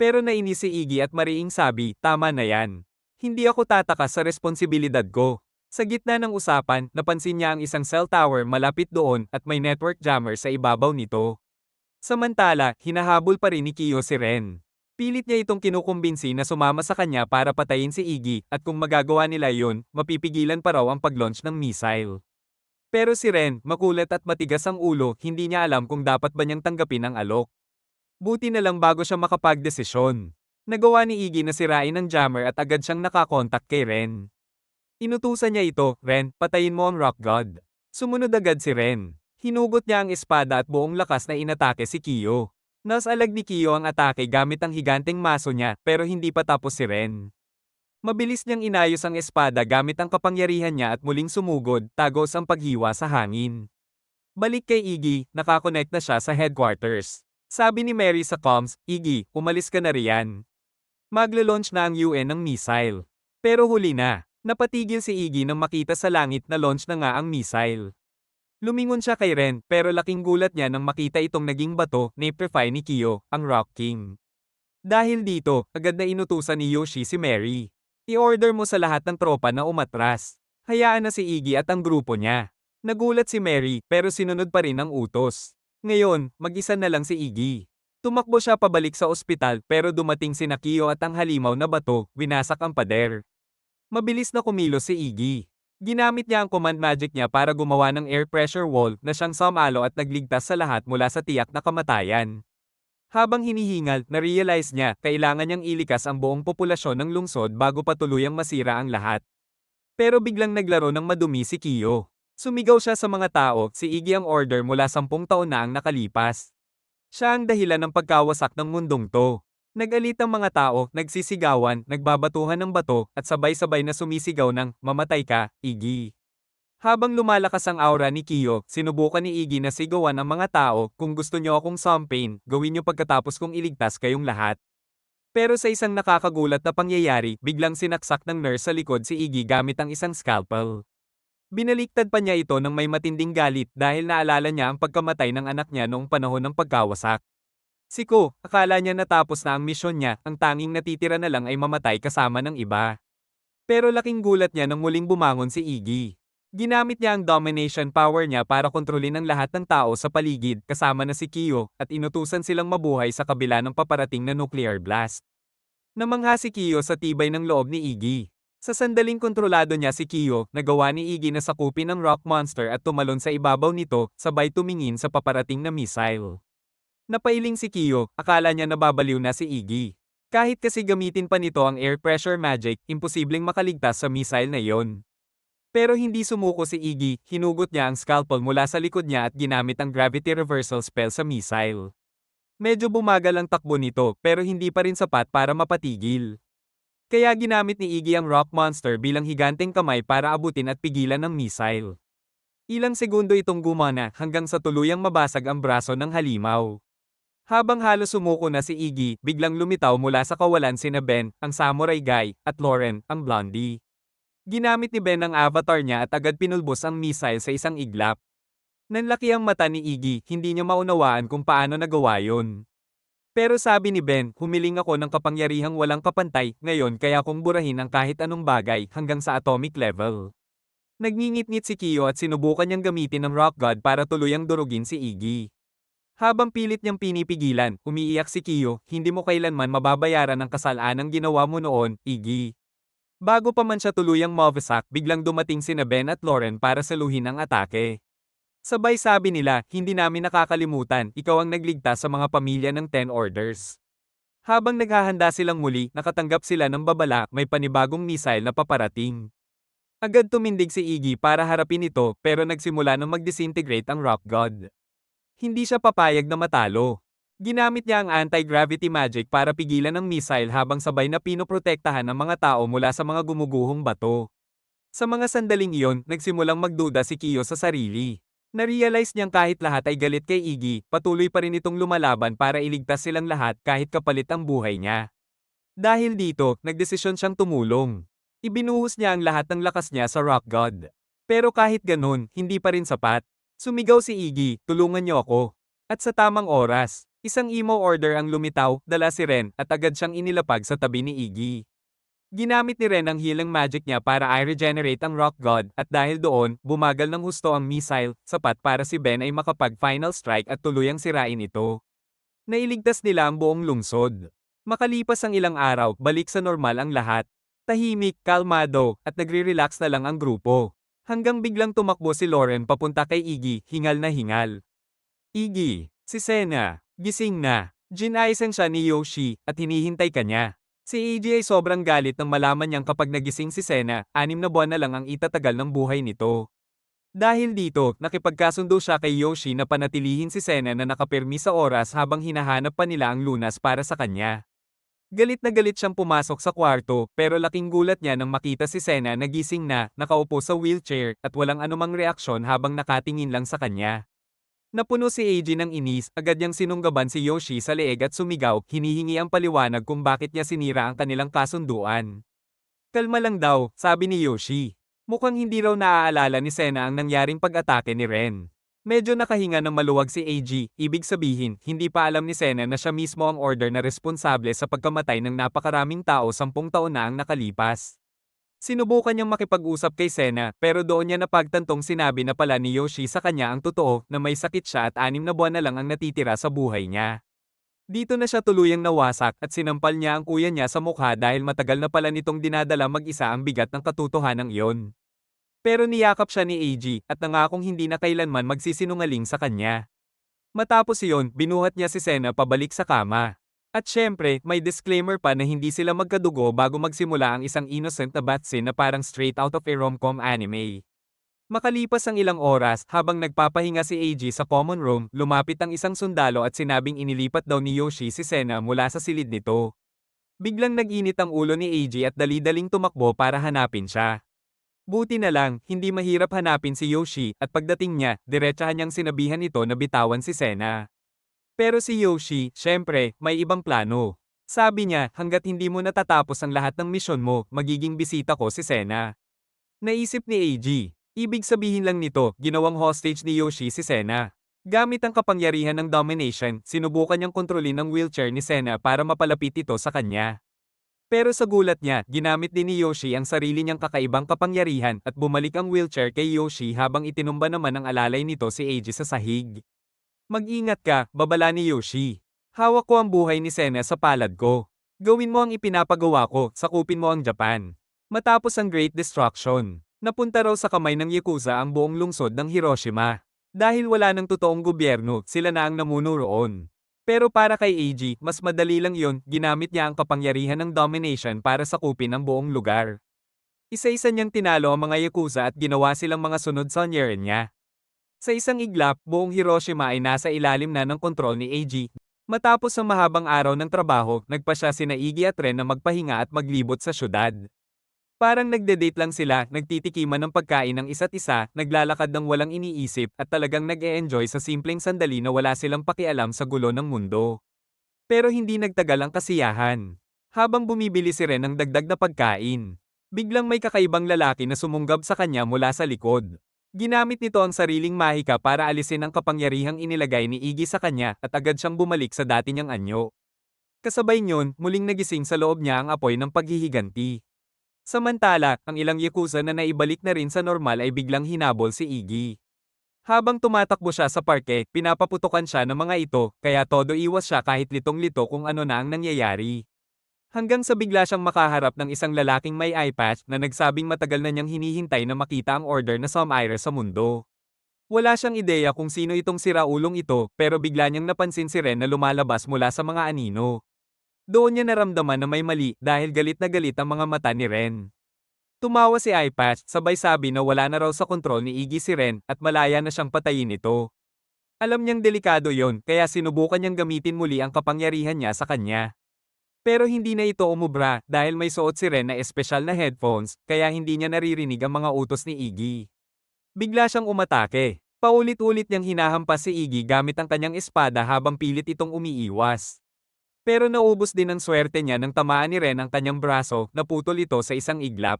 Pero nainis si Iggy at mariing sabi, tama na yan. Hindi ako tatakas sa responsibilidad ko. Sa gitna ng usapan, napansin niya ang isang cell tower malapit doon at may network jammer sa ibabaw nito. Samantala, hinahabol pa rin ni Kyo si Ren. Pilit niya itong kinukumbinsi na sumama sa kanya para patayin si Iggy at kung magagawa nila yun, mapipigilan pa raw ang pag-launch ng missile. Pero si Ren, makulit at matigas ang ulo, hindi niya alam kung dapat ba niyang tanggapin ang alok. Buti na lang bago siya makapagdesisyon. Nagawa ni Iggy na sirain ang jammer at agad siyang nakakontak kay Ren. Inutusan niya ito, Ren, patayin mo ang Rock God. Sumunod agad si Ren. Hinugot niya ang espada at buong lakas na inatake si Kyo. Nasalag ni Kyo ang atake gamit ang higanteng maso niya pero hindi pa tapos si Ren. Mabilis niyang inayos ang espada gamit ang kapangyarihan niya at muling sumugod, tagos ang paghiwa sa hangin. Balik kay Iggy, nakakonect na siya sa headquarters. Sabi ni Mary sa comms, Iggy, umalis ka na riyan. Maglo-launch na ang UN ng missile. Pero huli na. Napatigil si Iggy nang makita sa langit na launch na nga ang missile. Lumingon siya kay Ren, pero laking gulat niya nang makita itong naging bato, neprify ni Kyo, ang Rock King. Dahil dito, agad na inutusan ni Yoshi si Mary. I-order mo sa lahat ng tropa na umatras. Hayaan na si Iggy at ang grupo niya. Nagulat si Mary, pero sinunod pa rin ang utos. Ngayon, mag-isa na lang si Iggy. Tumakbo siya pabalik sa ospital pero dumating si Kyo at ang halimaw na bato, winasak ang pader. Mabilis na kumilos si Iggy. Ginamit niya ang command magic niya para gumawa ng air pressure wall na siyang sumalo at nagligtas sa lahat mula sa tiyak na kamatayan. Habang hinihingal, na-realize niya, kailangan niyang ilikas ang buong populasyon ng lungsod bago pa tuluyang masira ang lahat. Pero biglang naglaro ng madumi si Kyo. Sumigaw siya sa mga tao, si Iggy ang order mula 10 taon na ang nakalipas. Siya ang dahilan ng pagkawasak ng mundong to. Nag-alit ang mga tao, nagsisigawan, nagbabatuhan ng bato, at sabay-sabay na sumisigaw ng, mamatay ka, Iggy. Habang lumalakas ang aura ni Kyo, sinubukan ni Iggy na sigawan ang mga tao, kung gusto niyo akong sampain, gawin niyo pagkatapos kong iligtas kayong lahat. Pero sa isang nakakagulat na pangyayari, biglang sinaksak ng nurse sa likod si Iggy gamit ang isang scalpel. Binaliktad pa niya ito ng may matinding galit dahil naalala niya ang pagkamatay ng anak niya noong panahon ng pagkawasak. Si Ko, akala niya natapos na ang misyon niya, ang tanging natitira na lang ay mamatay kasama ng iba. Pero laking gulat niya nang muling bumangon si Iggy. Ginamit niya ang domination power niya para kontrolin ang lahat ng tao sa paligid kasama na si Kyo at inutusan silang mabuhay sa kabila ng paparating na nuclear blast. Namangha si Kyo sa tibay ng loob ni Iggy. Sa sandaling kontrolado niya si Kyo, nagawa ni Iggy na sakupin ang rock monster at tumalon sa ibabaw nito, sabay tumingin sa paparating na missile. Napailing si Kyo, akala niya nababaliw na si Iggy. Kahit kasi gamitin pa nito ang air pressure magic, imposibleng makaligtas sa missile na iyon. Pero hindi sumuko si Iggy, hinugot niya ang scalpel mula sa likod niya at ginamit ang gravity reversal spell sa missile. Medyo bumagal ang takbo nito, pero hindi pa rin sapat para mapatigil. Kaya ginamit ni Iggy ang rock monster bilang higanteng kamay para abutin at pigilan ang missile. Ilang segundo itong gumana hanggang sa tuluyang mabasag ang braso ng halimaw. Habang halos sumuko na si Iggy, biglang lumitaw mula sa kawalan sina Ben, ang samurai guy, at Lauren, ang blondie. Ginamit ni Ben ang avatar niya at agad pinulbos ang missile sa isang iglap. Nanlaki ang mata ni Iggy, hindi niya maunawaan kung paano nagawa yun. Pero sabi ni Ben, humiling ako ng kapangyarihang walang kapantay, ngayon kaya kong burahin ang kahit anong bagay hanggang sa atomic level. Nagngingit-ngit si Kyo at sinubukan niyang gamitin ang Rock God para tuluyang durugin si Iggy. Habang pilit niyang pinipigilan, umiiyak si Kyo, hindi mo kailanman mababayaran ang kasalanang ginawa mo noon, Iggy. Bago pa man siya tuluyang mawasak, biglang dumating sina Ben at Lauren para saluhin ang atake. Sabay sabi nila, hindi namin nakakalimutan, ikaw ang nagligtas sa mga pamilya ng 10 Orders. Habang naghahanda silang muli, nakatanggap sila ng babala, may panibagong missile na paparating. Agad tumindig si Iggy para harapin ito, pero nagsimula ng mag-disintegrate ang Rock God. Hindi siya papayag na matalo. Ginamit niya ang anti-gravity magic para pigilan ang missile habang sabay na pinoprotektahan ang mga tao mula sa mga gumuguhong bato. Sa mga sandaling iyon, nagsimulang magduda si Kiyo sa sarili. Na-realize niyang kahit lahat ay galit kay Iggy, patuloy pa rin itong lumalaban para iligtas silang lahat kahit kapalit ang buhay niya. Dahil dito, nagdesisyon siyang tumulong. Ibinuhos niya ang lahat ng lakas niya sa Rock God. Pero kahit ganun, hindi pa rin sapat. Sumigaw si Iggy, tulungan niyo ako. At sa tamang oras, isang emo order ang lumitaw, dala si Ren, at agad siyang inilapag sa tabi ni Iggy. Ginamit ni Ren ang healing magic niya para i-regenerate ang Rock God, at dahil doon, bumagal ng husto ang missile, sapat para si Ben ay makapag-final strike at tuluyang sirain ito. Nailigtas nila ang buong lungsod. Makalipas ang ilang araw, balik sa normal ang lahat. Tahimik, kalmado, at nagre-relax na lang ang grupo. Hanggang biglang tumakbo si Lauren papunta kay Iggy, hingal na hingal. Iggy, si Sena, gising na. Ginaisan siya ni Yoshi, at hinihintay ka niya. Si AJ ay sobrang galit nang malaman niyang kapag nagising si Sena, 6 na buwan na lang ang itatagal ng buhay nito. Dahil dito, nakipagkasundo siya kay Yoshi na panatilihin si Sena na nakapirmi sa oras habang hinahanap pa nila ang lunas para sa kanya. Galit na galit siyang pumasok sa kwarto, pero laking gulat niya nang makita si Sena na gising na, nakaupo sa wheelchair, at walang anumang reaksyon habang nakatingin lang sa kanya. Napuno si Eiji ng inis, agad niyang sinunggaban si Yoshi sa leeg at sumigaw, hinihingi ang paliwanag kung bakit niya sinira ang kanilang kasunduan. Kalma lang daw, sabi ni Yoshi. Mukhang hindi raw naaalala ni Sena ang nangyaring pag-atake ni Ren. Medyo nakahinga ng maluwag si Eiji, ibig sabihin, hindi pa alam ni Sena na siya mismo ang order na responsable sa pagkamatay ng napakaraming tao 10 taon na ang nakalipas. Sinubukan niyang makipag-usap kay Sena, pero doon niya napagtantong sinabi na pala ni Yoshi sa kanya ang totoo, na may sakit siya at 6 na buwan na lang ang natitira sa buhay niya. Dito na siya tuluyang nawasak at sinampal niya ang kuya niya sa mukha dahil matagal na pala nitong dinadala mag-isa ang bigat ng katotohanang iyon. Pero niyakap siya ni Eiji, at nangakong hindi na kailanman magsisinungaling sa kanya. Matapos iyon, binuhat niya si Sena pabalik sa kama. At syempre, may disclaimer pa na hindi sila magkadugo bago magsimula ang isang innocent na bath scene na parang straight out of a rom-com anime. Makalipas ang ilang oras, habang nagpapahinga si Eiji sa common room, lumapit ang isang sundalo at sinabing inilipat daw ni Yoshi si Sena mula sa silid nito. Biglang nag-init ang ulo ni Eiji at dali-daling tumakbo para hanapin siya. Buti na lang, hindi mahirap hanapin si Yoshi, at pagdating niya, diretsahan niyang sinabihan ito na bitawan si Sena. Pero si Yoshi, syempre, may ibang plano. Sabi niya, hanggat hindi mo natatapos ang lahat ng misyon mo, magiging bisita ko si Sena. Naisip ni Eiji. Ibig sabihin lang nito, ginawang hostage ni Yoshi si Sena. Gamit ang kapangyarihan ng domination, sinubukan niyang kontrolin ang wheelchair ni Sena para mapalapit ito sa kanya. Pero sa gulat niya, ginamit din ni Yoshi ang sarili niyang kakaibang kapangyarihan at bumalik ang wheelchair kay Yoshi habang itinumba naman ang alalay nito si Eiji sa sahig. Mag-ingat ka, babala ni Yoshi. Hawak ko ang buhay ni Sena sa palad ko. Gawin mo ang ipinapagawa ko, sakupin mo ang Japan. Matapos ang Great Destruction, napunta raw sa kamay ng Yakuza ang buong lungsod ng Hiroshima. Dahil wala ng totoong gobyerno, sila na ang namuno roon. Pero para kay Eiji, mas madali lang yon, ginamit niya ang kapangyarihan ng domination para sakupin ang buong lugar. Isa-isa niyang tinalo ang mga Yakuza at ginawa silang mga sunod sa niya. Sa isang iglap, buong Hiroshima ay nasa ilalim na ng kontrol ni Eiji. Matapos ang mahabang araw ng trabaho, nagpa siya sina Iggy at Ren na magpahinga at maglibot sa syudad. Parang nagde-date lang sila, nagtitikiman ng pagkain ng isa't isa, naglalakad ng walang iniisip, at talagang nag-e-enjoy sa simpleng sandali na wala silang pakialam sa gulo ng mundo. Pero hindi nagtagal ang kasiyahan. Habang bumibili si Ren ng dagdag na pagkain, biglang may kakaibang lalaki na sumunggab sa kanya mula sa likod. Ginamit nito ang sariling mahika para alisin ang kapangyarihang inilagay ni Iggy sa kanya at agad siyang bumalik sa dati niyang anyo. Kasabay niyon, muling nagising sa loob niya ang apoy ng paghihiganti. Samantala, ang ilang Yakuza na naibalik na rin sa normal ay biglang hinabol si Iggy. Habang tumatakbo siya sa parke, pinapaputukan siya ng mga ito, kaya todo iwas siya kahit litong-lito kung ano na ang nangyayari. Hanggang sa bigla siyang makaharap ng isang lalaking may eye patch na nagsabing matagal na niyang hinihintay na makita ang order na Somaira sa mundo. Wala siyang ideya kung sino itong siraulong ito, pero bigla niyang napansin si Ren na lumalabas mula sa mga anino. Doon niya naramdaman na may mali dahil galit na galit ang mga mata ni Ren. Tumawa si eye patch, sabay sabi na wala na raw sa kontrol ni Iggy si Ren at malaya na siyang patayin ito. Alam niyang delikado yon, kaya sinubukan niyang gamitin muli ang kapangyarihan niya sa kanya. Pero hindi na ito umubra dahil may suot si Ren na espesyal na headphones, kaya hindi niya naririnig ang mga utos ni Iggy. Bigla siyang umatake. Paulit-ulit niyang hinahampas si Iggy gamit ang kanyang espada habang pilit itong umiiwas. Pero naubos din ang swerte niya nang tamaan ni Ren ang kanyang braso, naputol ito sa isang iglap.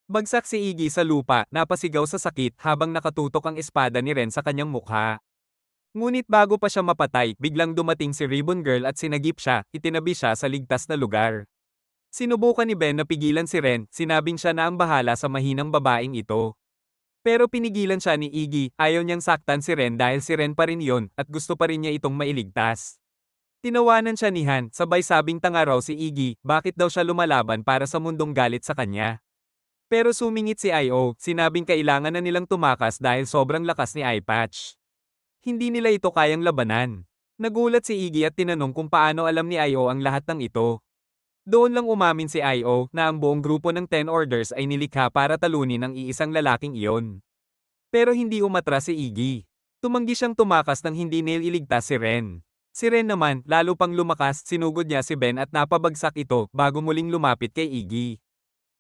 Bagsak si Iggy sa lupa, napasigaw sa sakit habang nakatutok ang espada ni Ren sa kanyang mukha. Ngunit bago pa siya mapatay, biglang dumating si Ribbon Girl at sinagip siya, itinabi siya sa ligtas na lugar. Sinubukan ni Ben na pigilan si Ren, sinabing siya na ang bahala sa mahinang babaeng ito. Pero pinigilan siya ni Iggy, ayaw niyang saktan si Ren dahil si Ren pa rin yon at gusto pa rin niya itong mailigtas. Tinawanan siya ni Han, sabay sabing tanga raw si Iggy, bakit daw siya lumalaban para sa mundong galit sa kanya. Pero sumingit si Io, sinabing kailangan na nilang tumakas dahil sobrang lakas ni Eye Patch. Hindi nila ito kayang labanan. Nagulat si Iggy at tinanong kung paano alam ni Io ang lahat ng ito. Doon lang umamin si Io na ang buong grupo ng Ten Orders ay nilikha para talunin ang iisang lalaking iyon. Pero hindi umatras si Iggy. Tumanggi siyang tumakas nang hindi nililigtas si Ren. Si Ren naman, lalo pang lumakas, sinugod niya si Ben at napabagsak ito bago muling lumapit kay Iggy.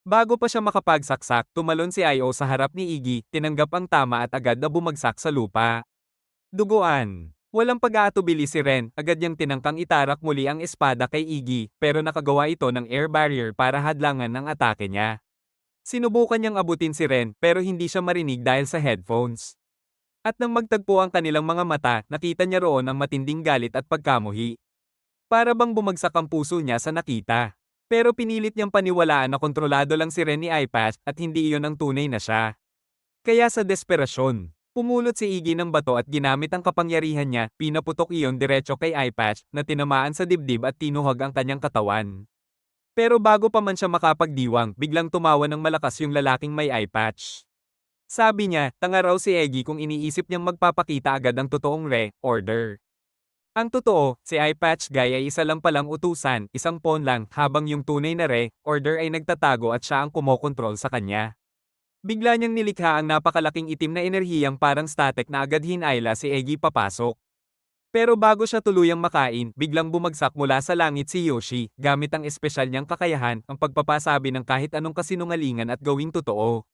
Bago pa siya makapagsaksak, tumalon si Io sa harap ni Iggy, tinanggap ang tama at agad na bumagsak sa lupa. Duguan. Walang pag-aatubili si Ren, agad niyang tinangkang itarak muli ang espada kay Iggy, pero nakagawa ito ng air barrier para hadlangan ang atake niya. Sinubukan niyang abutin si Ren, pero hindi siya marinig dahil sa headphones. At nang magtagpo ang kanilang mga mata, nakita niya roon ang matinding galit at pagkamuhi. Para bang bumagsak ang puso niya sa nakita. Pero pinilit niyang paniwalaan na kontrolado lang si Ren ni iPath at hindi iyon ang tunay na siya. Kaya sa desperasyon, pumulot si Iggy ng bato at ginamit ang kapangyarihan niya, pinaputok iyon diretso kay Eyepatch na tinamaan sa dibdib at tinuhag ang kanyang katawan. Pero bago pa man siya makapagdiwang, biglang tumawa ng malakas yung lalaking may eyepatch. Sabi niya, tanga raw si Iggy kung iniisip niyang magpapakita agad ang totoong order. Ang totoo, si Eyepatch Guy ay isa lang palang utusan, isang pawn lang, habang yung tunay na order ay nagtatago at siya ang kumokontrol sa kanya. Bigla niyang nilikha ang napakalaking itim na enerhiyang parang static na agad hinayla si Iggy papasok. Pero bago siya tuluyang makain, biglang bumagsak mula sa langit si Yoshi, gamit ang espesyal niyang kakayahan, ang pagpapasabi ng kahit anong kasinungalingan at gawing totoo.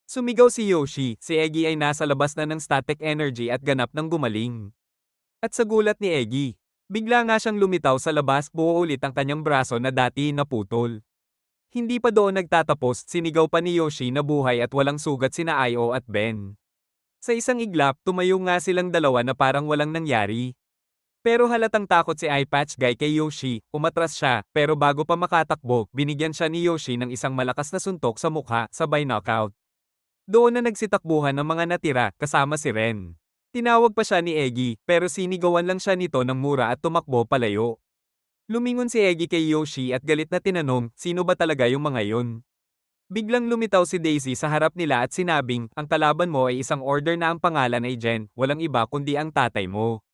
Sumigaw si Yoshi, si Iggy ay nasa labas na ng static energy at ganap ng gumaling. At sa gulat ni Iggy, bigla nga siyang lumitaw sa labas, buo ulit ang kanyang braso na dati naputol. Hindi pa doon nagtatapos, sinigaw pa ni Yoshi na buhay at walang sugat sina Io at Ben. Sa isang iglap, tumayo nga silang dalawa na parang walang nangyari. Pero halatang takot si Eyepatch Guy kay Yoshi, umatras siya, pero bago pa makatakbo, binigyan siya ni Yoshi ng isang malakas na suntok sa mukha, sabay knockout. Doon na nagsitakbuhan ang mga natira, kasama si Ren. Tinawag pa siya ni Iggy, pero sinigawan lang siya nito ng mura at tumakbo palayo. Lumingon si Iggy kay Yoshi at galit na tinanong, sino ba talaga yung mga yun? Biglang lumitaw si Daisy sa harap nila at sinabing, ang kalaban mo ay isang order na ang pangalan ay Jen, walang iba kundi ang tatay mo.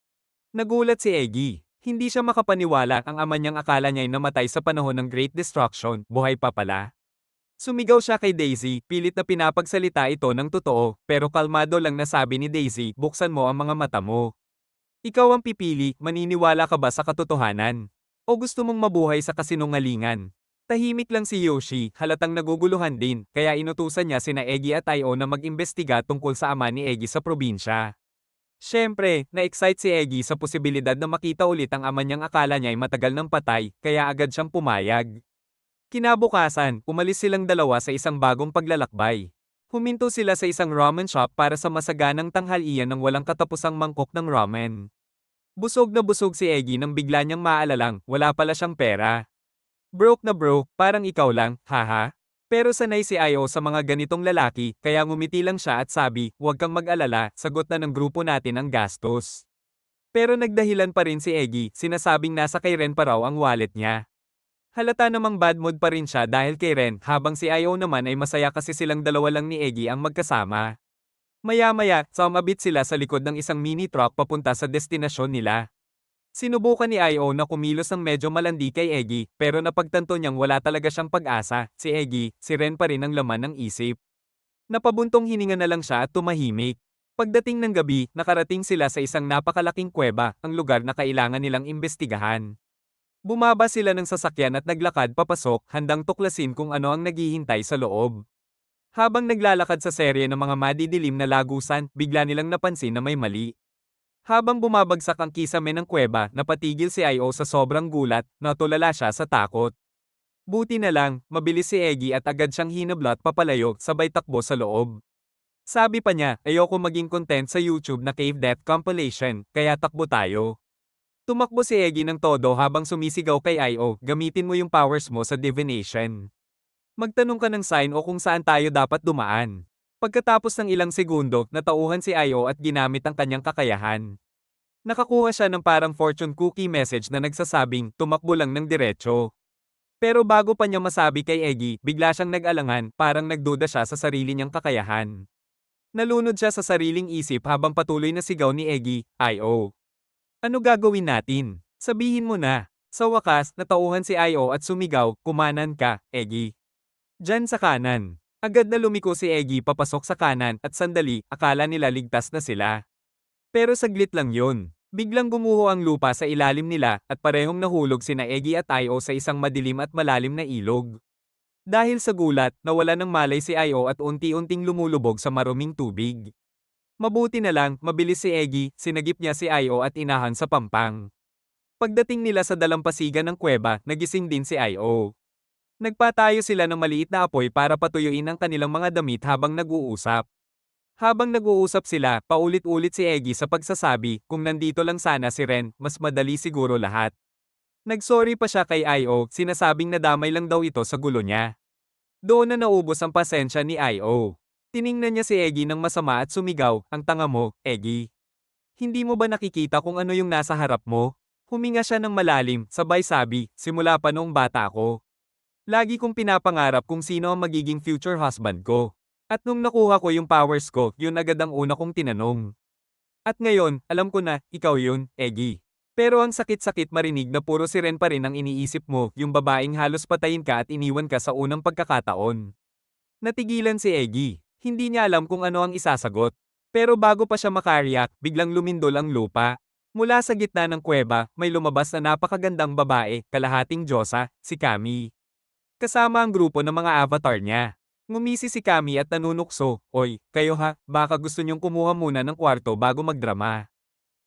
Nagulat si Iggy. Hindi siya makapaniwala, ang ama niyang akala niya ay namatay sa panahon ng Great Destruction, buhay pa pala. Sumigaw siya kay Daisy, pilit na pinapagsalita ito ng totoo, pero kalmado lang na sabi ni Daisy, buksan mo ang mga mata mo. Ikaw ang pipili, maniniwala ka ba sa katotohanan? O gusto mong mabuhay sa kasinungalingan? Tahimik lang si Yoshi, halatang naguguluhan din, kaya inutusan niya sina Iggy at Io na mag-imbestiga tungkol sa ama ni Iggy sa probinsya. Siyempre, na-excite si Iggy sa posibilidad na makita ulit ang ama niyang akala niya ay matagal nang patay, kaya agad siyang pumayag. Kinabukasan, umalis silang dalawa sa isang bagong paglalakbay. Huminto sila sa isang ramen shop para sa masaganang tanghalian ng walang katapusang mangkok ng ramen. Busog na busog si Iggy nang bigla niyang maalalang, wala pala siyang pera. Broke na bro, parang ikaw lang, haha. Pero sanay si Io sa mga ganitong lalaki, kaya ngumiti lang siya at sabi, huwag kang mag-alala, sagot na ng grupo natin ang gastos. Pero nagdahilan pa rin si Iggy, sinasabing nasa kay Ren pa raw ang wallet niya. Halata namang bad mood pa rin siya dahil kay Ren, habang si Io naman ay masaya kasi silang dalawa lang ni Iggy ang magkasama. Maya-maya, sumabit sila sa likod ng isang mini truck papunta sa destinasyon nila. Sinubukan ni Io na kumilos ng medyo malandi kay Iggy, pero napagtanto niyang wala talaga siyang pag-asa, si Iggy, si Ren pa rin ang laman ng isip. Napabuntong hininga na lang siya at tumahimik. Pagdating ng gabi, nakarating sila sa isang napakalaking kuweba, ang lugar na kailangan nilang imbestigahan. Bumaba sila ng sasakyan at naglakad papasok, handang tuklasin kung ano ang naghihintay sa loob. Habang naglalakad sa serye ng mga madidilim na lagusan, bigla nilang napansin na may mali. Habang bumabagsak ang kisame ng kuweba, napatigil si Io sa sobrang gulat, natulala siya sa takot. Buti na lang, mabilis si Eggy at agad siyang hinablot papalayo, sabay takbo sa loob. Sabi pa niya, ayoko maging content sa YouTube na Cave Death Compilation, kaya takbo tayo. Tumakbo si Eggy ng todo habang sumisigaw kay Io, gamitin mo yung powers mo sa divination. Magtanong ka ng sign o kung saan tayo dapat dumaan. Pagkatapos ng ilang segundo, natauhan si Io at ginamit ang kanyang kakayahan. Nakakuha siya ng parang fortune cookie message na nagsasabing, tumakbo lang ng diretso. Pero bago pa niya masabi kay Eggy, bigla siyang nag-alangan, parang nagduda siya sa sarili niyang kakayahan. Nalunod siya sa sariling isip habang patuloy na sigaw ni Eggy, Io. Ano gagawin natin? Sabihin mo na. Sa wakas, natauhan si Io at sumigaw, kumanan ka, Eggy. Diyan sa kanan. Agad na lumiko si Eggy papasok sa kanan at sandali, akala nila ligtas na sila. Pero saglit lang yun. Biglang gumuho ang lupa sa ilalim nila at parehong nahulog sina Eggy at Io sa isang madilim at malalim na ilog. Dahil sa gulat, nawala ng malay si Io at unti-unting lumulubog sa maruming tubig. Mabuti na lang, mabilis si Eggy, sinagip niya si Io at inahan sa pampang. Pagdating nila sa dalampasigan ng kuweba, nagising din si Io. Nagpatayo sila ng maliit na apoy para patuyuin ang kanilang mga damit habang nag-uusap. Habang nag-uusap sila, paulit-ulit si Eggy sa pagsasabi, kung nandito lang sana si Ren, mas madali siguro lahat. Nagsorry pa siya kay Io, sinasabing nadamay lang daw ito sa gulo niya. Doon na naubos ang pasensya ni Io. Tiningnan niya si Eggy ng masama at sumigaw, ang tanga mo, Eggy. Hindi mo ba nakikita kung ano yung nasa harap mo? Huminga siya ng malalim, sabay sabi, simula pa noong bata ako. Lagi kong pinapangarap kung sino ang magiging future husband ko. At nung nakuha ko yung powers ko, yun agad ang una kong tinanong. At ngayon, alam ko na, ikaw yun, Eggy. Pero ang sakit-sakit marinig na puro si Ren pa rin ang iniisip mo, yung babaeng halos patayin ka at iniwan ka sa unang pagkakataon. Natigilan si Eggy. Hindi niya alam kung ano ang isasagot. Pero bago pa siya makariyak, biglang lumindol ang lupa. Mula sa gitna ng kuweba, may lumabas na napakagandang babae, kalahating Diyosa, si Kami. Kasama ang grupo ng mga avatar niya. Ngumisi si Kami at nanunukso, oy, kayo ha, baka gusto niyong kumuha muna ng kwarto bago magdrama.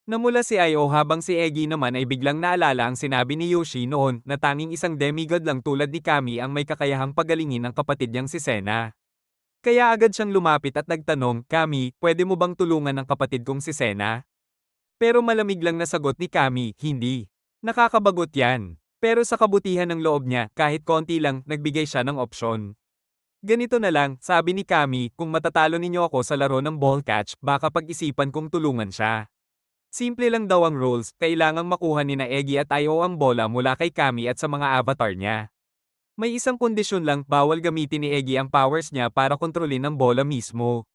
Namula si Io habang si Eggy naman ay biglang naalala ang sinabi ni Yoshi noon na tanging isang demigod lang tulad ni Kami ang may kakayahang pagalingin ang kapatid niyang si Sena. Kaya agad siyang lumapit at nagtanong, Kami, pwede mo bang tulungan ang kapatid kong si Sena? Pero malamig lang na sagot ni Kami, hindi. Nakakabagot yan. Pero sa kabutihan ng loob niya, kahit konti lang, nagbigay siya ng opsyon. Ganito na lang, sabi ni Kami, kung matatalo ninyo ako sa laro ng ball catch, baka pag-isipan kong tulungan siya. Simple lang daw ang rules, kailangang makuha ni na Eggy at Io ang bola mula kay Kami at sa mga avatar niya. May isang kondisyon lang, bawal gamitin ni Eggy ang powers niya para kontrolin ang bola mismo.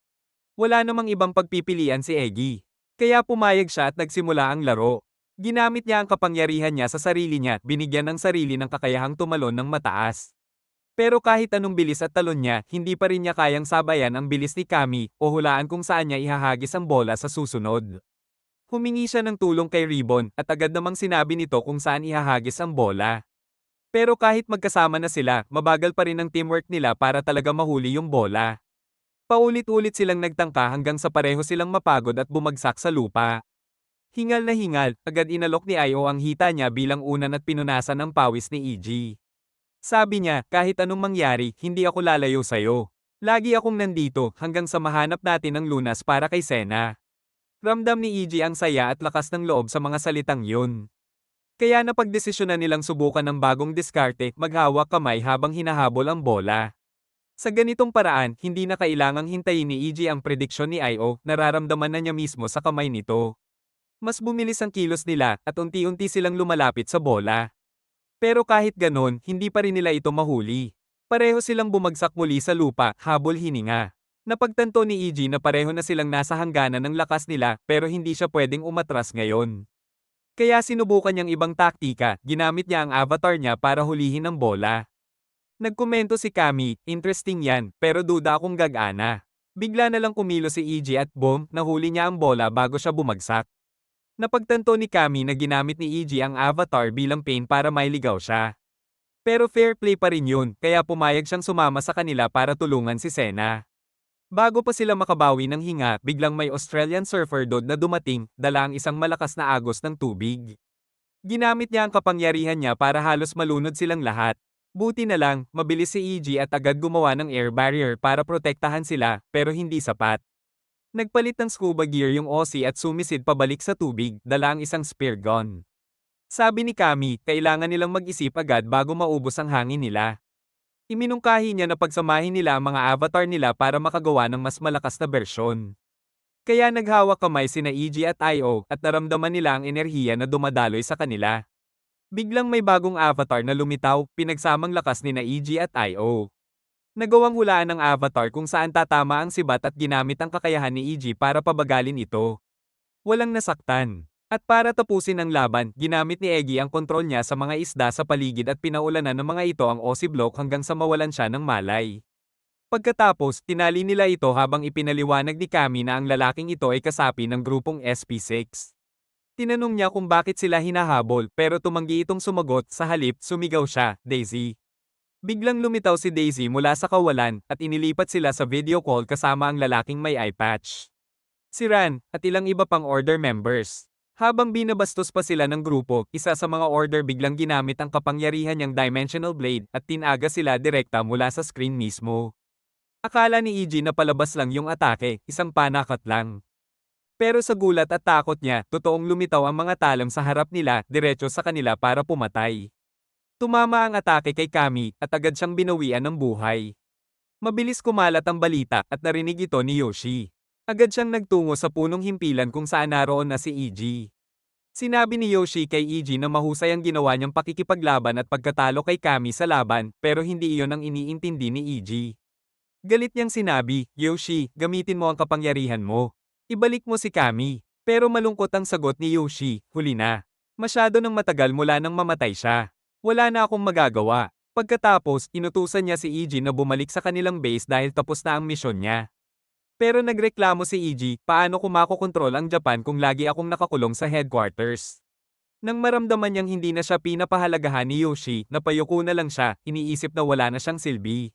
Wala namang ibang pagpipilian si Eggy. Kaya pumayag siya at nagsimula ang laro. Ginamit niya ang kapangyarihan niya sa sarili niya, binigyan ng sarili ng kakayahang tumalon ng mataas. Pero kahit anong bilis at talon niya, hindi pa rin niya kayang sabayan ang bilis ni Kami o hulaan kung saan niya ihahagis ang bola sa susunod. Humingi siya ng tulong kay Ribbon at agad namang sinabi nito kung saan ihahagis ang bola. Pero kahit magkasama na sila, mabagal pa rin ang teamwork nila para talaga mahuli yung bola. Paulit-ulit silang nagtangka hanggang sa pareho silang mapagod at bumagsak sa lupa. Hingal na hingal, agad inalok ni Io ang hita niya bilang unan at pinunasan ng pawis ni Iggy. Sabi niya, kahit anong mangyari, hindi ako lalayo sa'yo. Lagi akong nandito hanggang sa mahanap natin ang lunas para kay Sena. Ramdam ni Iggy ang saya at lakas ng loob sa mga salitang yun. Kaya napagdesisyonan nilang subukan ng bagong diskarte, maghawak kamay habang hinahabol ang bola. Sa ganitong paraan, hindi na kailangang hintayin ni Iggy ang prediksyon ni Io, nararamdaman na niya mismo sa kamay nito. Mas bumilis ang kilos nila at unti-unti silang lumalapit sa bola. Pero kahit ganon, hindi pa rin nila ito mahuli. Pareho silang bumagsak muli sa lupa, habol hininga. Napagtanto ni Iggy na pareho na silang nasa hangganan ng lakas nila pero hindi siya pwedeng umatras ngayon. Kaya sinubukan niyang ibang taktika, ginamit niya ang avatar niya para hulihin ang bola. Nagkomento si Kami, interesting yan, pero duda akong gagana. Bigla na lang kumilos si EG at boom, nahuli niya ang bola bago siya bumagsak. Napagtanto ni Kami na ginamit ni EG ang avatar bilang pain para mailigaw siya. Pero fair play pa rin yun, kaya pumayag siyang sumama sa kanila para tulungan si Sena. Bago pa sila makabawi ng hinga, biglang may Australian surfer doon na dumating, dala ang isang malakas na agos ng tubig. Ginamit niya ang kapangyarihan niya para halos malunod silang lahat. Buti na lang, mabilis si EG at agad gumawa ng air barrier para protektahan sila, pero hindi sapat. Nagpalit ng scuba gear yung Aussie at sumisid pabalik sa tubig, dala ang isang spear gun. Sabi ni Kami, kailangan nilang mag-isip agad bago maubos ang hangin nila. Iminungkahi niya na pagsamahin nila ang mga avatar nila para makagawa ng mas malakas na bersyon. Kaya naghawak kamay sina EG at IO at naramdaman nila ang enerhiya na dumadaloy sa kanila. Biglang may bagong avatar na lumitaw, pinagsamang lakas ni na EG at IO. Nagawang hulaan ng avatar kung saan tatama ang sibat at ginamit ang kakayahan ni EG para pabagalin ito. Walang nasaktan. At para tapusin ang laban, ginamit ni Eggy ang kontrol niya sa mga isda sa paligid at pinaulanan ng mga ito ang Aussie block hanggang sa mawalan siya ng malay. Pagkatapos, tinali nila ito habang ipinaliwanag ni Kami na ang lalaking ito ay kasapi ng grupong SP6. Tinanong niya kung bakit sila hinahabol pero tumanggi itong sumagot, sa halip sumigaw siya, Daisy. Biglang lumitaw si Daisy mula sa kawalan at inilipat sila sa video call kasama ang lalaking may eye patch. Si Ran at ilang iba pang order members. Habang binabastos pa sila ng grupo, isa sa mga order biglang ginamit ang kapangyarihan niyang Dimensional Blade at tinaga sila direkta mula sa screen mismo. Akala ni EG na palabas lang yung atake, isang panakat lang. Pero sa gulat at takot niya, totoong lumitaw ang mga talam sa harap nila, diretso sa kanila para pumatay. Tumama ang atake kay Kami at agad siyang binawian ng buhay. Mabilis kumalat ang balita at narinig ito ni Yoshi. Agad siyang nagtungo sa punong himpilan kung saan naroon na si EG. Sinabi ni Yoshi kay EG na mahusay ang ginawa niyang pakikipaglaban at pagkatalo kay Kami sa laban, pero hindi iyon ang iniintindi ni EG. Galit niyang sinabi, Yoshi, gamitin mo ang kapangyarihan mo. Ibalik mo si Kami. Pero malungkot ang sagot ni Yoshi, huli na. Masyado nang matagal mula nang mamatay siya. Wala na akong magagawa. Pagkatapos, inutusan niya si EG na bumalik sa kanilang base dahil tapos na ang misyon niya. Pero nagreklamo si EG, paano ko makokontrol ang Japan kung lagi akong nakakulong sa headquarters? Nang maramdaman niyang hindi na siya pinapahalagahan ni Yoshi, napayuko na lang siya, iniisip na wala na siyang silbi.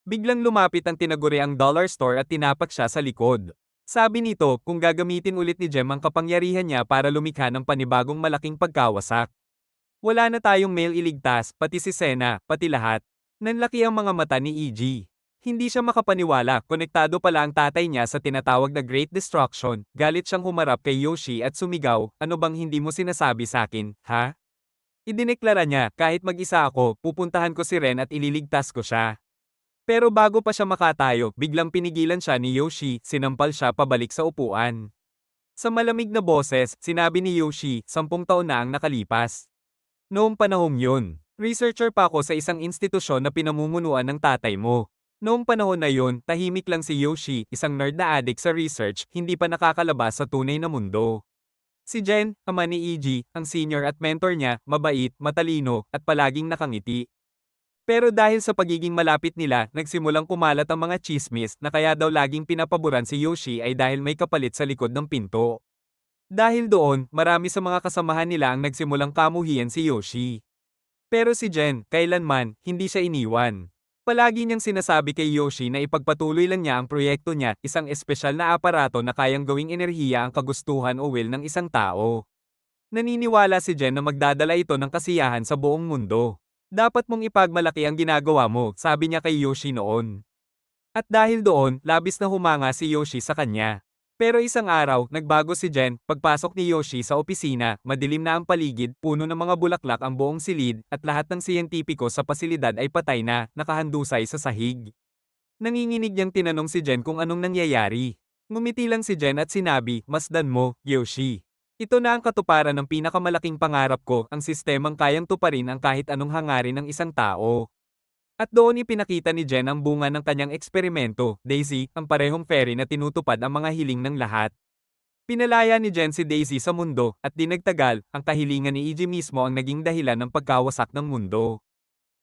Biglang lumapit ang tinaguriang dollar store at tinapak siya sa likod. Sabi nito, kung gagamitin ulit ni Jem ang kapangyarihan niya para lumikha ng panibagong malaking pagkawasak. Wala na tayong male iligtas, pati si Sena, pati lahat. Nanlaki ang mga mata ni EG. Hindi siya makapaniwala, konektado pala ang tatay niya sa tinatawag na Great Destruction. Galit siyang humarap kay Yoshi at sumigaw, ano bang hindi mo sinasabi sa akin, ha? Idineklara niya, kahit mag-isa ako, pupuntahan ko si Ren at ililigtas ko siya. Pero bago pa siya makatayo, biglang pinigilan siya ni Yoshi, sinampal siya pabalik sa upuan. Sa malamig na boses, sinabi ni Yoshi, 10 taon na ang nakalipas. Noong panahong yun, researcher pa ako sa isang institusyon na pinamumunuan ng tatay mo. Noong panahon na yun, tahimik lang si Yoshi, isang nerd na addict sa research, hindi pa nakakalabas sa tunay na mundo. Si Jen, ama ni EG, ang senior at mentor niya, mabait, matalino, at palaging nakangiti. Pero dahil sa pagiging malapit nila, nagsimulang kumalat ang mga chismis na kaya daw laging pinapaboran si Yoshi ay dahil may kapalit sa likod ng pinto. Dahil doon, marami sa mga kasamahan nila ang nagsimulang kamuhian si Yoshi. Pero si Jen, kailanman, hindi siya iniwan. Palagi niyang sinasabi kay Yoshi na ipagpatuloy lang niya ang proyekto niya, isang espesyal na aparato na kayang gawing enerhiya ang kagustuhan o will ng isang tao. Naniniwala si Jen na magdadala ito ng kasiyahan sa buong mundo. Dapat mong ipagmalaki ang ginagawa mo, sabi niya kay Yoshi noon. At dahil doon, labis na humanga si Yoshi sa kanya. Pero isang araw, nagbago si Jen, pagpasok ni Yoshi sa opisina, madilim na ang paligid, puno ng mga bulaklak ang buong silid, at lahat ng siyentipiko sa pasilidad ay patay na, nakahandusay sa sahig. Nanginginig niyang tinanong si Jen kung anong nangyayari. Ngumiti lang si Jen at sinabi, masdan mo, Yoshi. Ito na ang katuparan ng pinakamalaking pangarap ko, ang sistemang kayang tuparin ang kahit anong hangarin ng isang tao. At doon ipinakita ni Jen ang bunga ng kanyang eksperimento, Daisy, ang parehong fairy na tinutupad ang mga hiling ng lahat. Pinalaya ni Jen si Daisy sa mundo, at di nagtagal, ang kahilingan ni EG mismo ang naging dahilan ng pagkawasak ng mundo.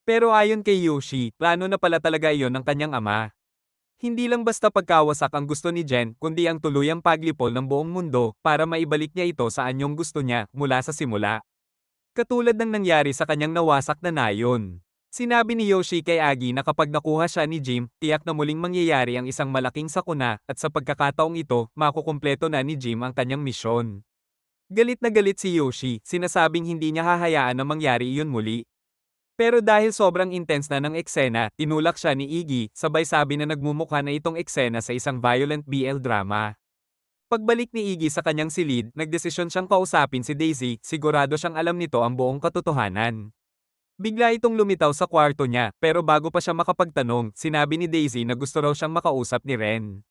Pero ayon kay Yoshi, plano na pala talaga iyon ng kanyang ama. Hindi lang basta pagkawasak ang gusto ni Jen, kundi ang tuluyang paglipol ng buong mundo para maibalik niya ito sa anyong gusto niya mula sa simula. Katulad ng nangyari sa kanyang nawasak na nayon. Sinabi ni Yoshi kay Agi na kapag nakuha siya ni Jim, tiyak na muling mangyayari ang isang malaking sakuna at sa pagkakataong ito, makukumpleto na ni Jim ang kanyang misyon. Galit na galit si Yoshi, sinasabing hindi niya hahayaan na mangyari iyon muli. Pero dahil sobrang intense na ng eksena, tinulak siya ni Iggy, sabay sabi na nagmumukha na itong eksena sa isang violent BL drama. Pagbalik ni Iggy sa kanyang silid, nagdesisyon siyang kausapin si Daisy, sigurado siyang alam nito ang buong katotohanan. Bigla itong lumitaw sa kwarto niya, pero bago pa siya makapagtanong, sinabi ni Daisy na gusto raw siyang makausap ni Ren.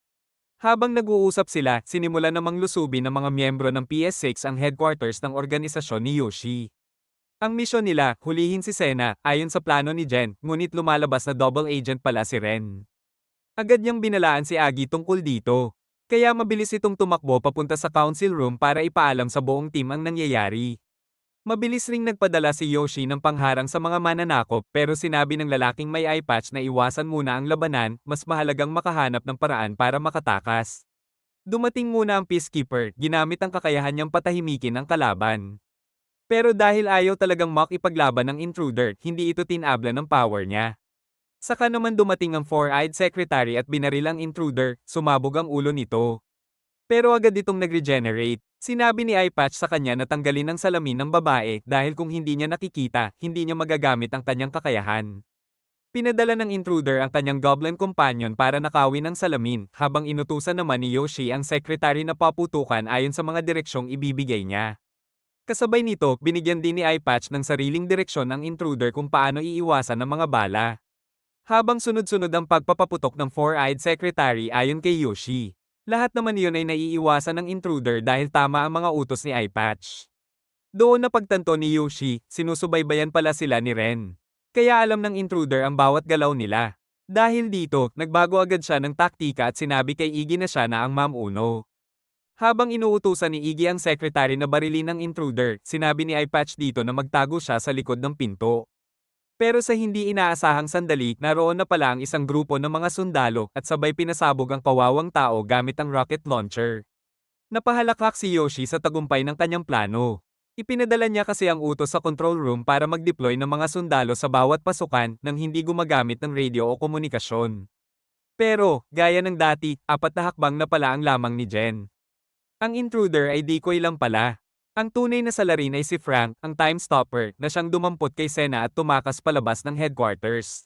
Habang nag-uusap sila, sinimulan namang lusubin ng mga miyembro ng PS6 ang headquarters ng organisasyon ni Yoshi. Ang misyon nila, hulihin si Sena, ayon sa plano ni Jen, ngunit lumalabas na double agent pala si Ren. Agad niyang binalaan si Agi tungkol dito. Kaya mabilis itong tumakbo papunta sa council room para ipaalam sa buong team ang nangyayari. Mabilis ring nagpadala si Yoshi ng pangharang sa mga mananakop pero sinabi ng lalaking may eye patch na iwasan muna ang labanan, mas mahalagang makahanap ng paraan para makatakas. Dumating muna ang peacekeeper, ginamit ang kakayahan niyang patahimikin ang kalaban. Pero dahil ayaw talagang makipaglaban ng intruder, hindi ito tinabla ng power niya. Saka naman dumating ang four-eyed secretary at binaril ang intruder, sumabog ang ulo nito. Pero agad itong nag-regenerate. Sinabi ni Eyepatch sa kanya na tanggalin ang salamin ng babae dahil kung hindi niya nakikita, hindi niya magagamit ang kanyang kakayahan. Pinadala ng intruder ang kanyang goblin companion para nakawin ang salamin, habang inutusan naman ni Yoshi ang secretary na paputukan ayon sa mga direksyong ibibigay niya. Kasabay nito, binigyan din ni Eyepatch ng sariling direksyon ang intruder kung paano iiwasan ang mga bala. Habang sunod-sunod ang pagpapaputok ng four-eyed secretary ayon kay Yoshi. Lahat naman iyon ay naiiwasan ng intruder dahil tama ang mga utos ni Eyepatch. Doon na pagtanto ni Yoshi, sinusubaybayan pala sila ni Ren. Kaya alam ng intruder ang bawat galaw nila. Dahil dito, nagbago agad siya ng taktika at sinabi kay Iggy na siya na ang Ma'am-Uno. Habang inuutusan ni Iggy ang secretary na barilin ng intruder, sinabi ni Eyepatch dito na magtago siya sa likod ng pinto. Pero sa hindi inaasahang sandali, naroon na pala ang isang grupo ng mga sundalo at sabay pinasabog ang kawawang tao gamit ang rocket launcher. Napahalakhak si Yoshi sa tagumpay ng kanyang plano. Ipinadala niya kasi ang utos sa control room para mag-deploy ng mga sundalo sa bawat pasukan nang hindi gumagamit ng radio o komunikasyon. Pero, gaya ng dati, 4 na hakbang na pala ang lamang ni Jen. Ang intruder ay decoy lang pala. Ang tunay na salarin ay si Frank, ang time stopper, na siyang dumampot kay Sena at tumakas palabas ng headquarters.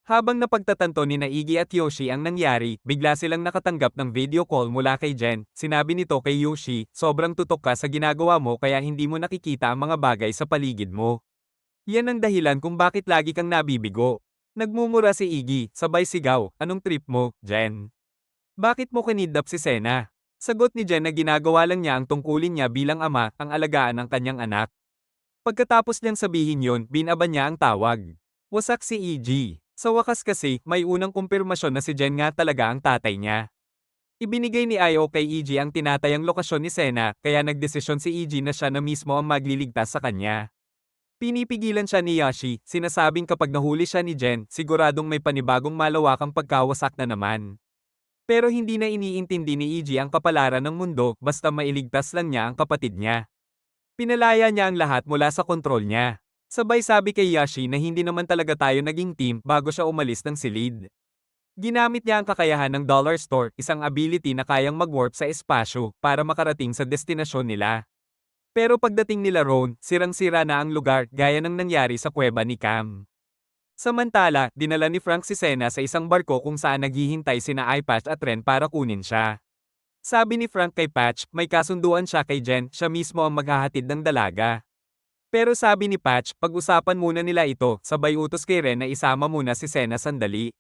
Habang napagtatanto ni Iggy at Yoshi ang nangyari, bigla silang nakatanggap ng video call mula kay Jen. Sinabi nito kay Yoshi, sobrang tutok ka sa ginagawa mo kaya hindi mo nakikita ang mga bagay sa paligid mo. Yan ang dahilan kung bakit lagi kang nabibigo. Nagmumura si Iggy, sabay sigaw, anong trip mo, Jen? Bakit mo kinidnap si Sena? Sagot ni Jen na ginagawa lang niya ang tungkulin niya bilang ama, ang alagaan ng kanyang anak. Pagkatapos niyang sabihin yon, binaban niya ang tawag. Wasak si EG. Sa wakas kasi, may unang kumpirmasyon na si Jen nga talaga ang tatay niya. Ibinigay ni Io kay EG ang tinatayang lokasyon ni Sena, kaya nagdesisyon si EG na siya na mismo ang magliligtas sa kanya. Pinipigilan siya ni Yoshi, sinasabing kapag nahuli siya ni Jen, siguradong may panibagong malawakang pagkawasak na naman. Pero hindi na iniintindi ni EG ang kapalaran ng mundo, basta mailigtas lang niya ang kapatid niya. Pinalaya niya ang lahat mula sa kontrol niya. Sabay sabi kay Yoshi na hindi naman talaga tayo naging team bago siya umalis ng silid. Ginamit niya ang kakayahan ng Dollar Store, isang ability na kayang mag-warp sa espasyo, para makarating sa destinasyon nila. Pero pagdating nila roon, sirang-sira na ang lugar, gaya ng nangyari sa kuweba ni Cam. Samantala, dinala ni Frank si Sena sa isang barko kung saan naghihintay sina Eyepatch at Ren para kunin siya. Sabi ni Frank kay Patch, may kasunduan siya kay Jen, siya mismo ang maghahatid ng dalaga. Pero sabi ni Patch, pag-usapan muna nila ito, sabay utos kay Ren na isama muna si Sena sandali.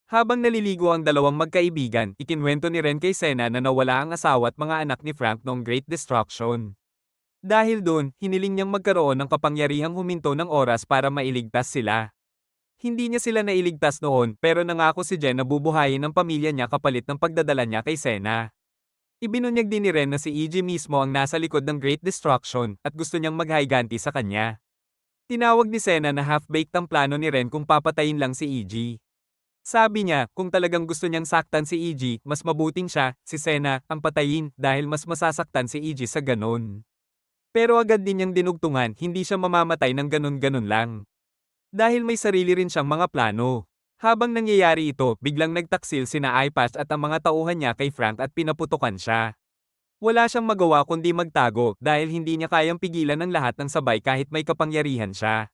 Habang naliligo ang dalawang magkaibigan, ikinwento ni Ren kay Sena na nawala ang asawa at mga anak ni Frank noong Great Destruction. Dahil doon, hiniling niyang magkaroon ng kapangyarihang huminto ng oras para mailigtas sila. Hindi niya sila nailigtas noon pero nangako si Jen na bubuhayin ang pamilya niya kapalit ng pagdadala niya kay Sena. Ibinunyag din ni Ren na si EG mismo ang nasa likod ng Great Destruction at gusto niyang maghiganti sa kanya. Tinawag ni Sena na half-baked ang plano ni Ren kung papatayin lang si EG. Sabi niya, kung talagang gusto niyang saktan si EG, mas mabuting siya, si Sena, ang patayin, dahil mas masasaktan si EG sa ganon. Pero agad din niyang dinugtungan, hindi siya mamamatay ng ganon-ganon lang. Dahil may sarili rin siyang mga plano. Habang nangyayari ito, biglang nagtaksil sina iPatch at ang mga tauhan niya kay Frank at pinaputukan siya. Wala siyang magawa kundi magtago dahil hindi niya kayang pigilan ng lahat ng sabay kahit may kapangyarihan siya.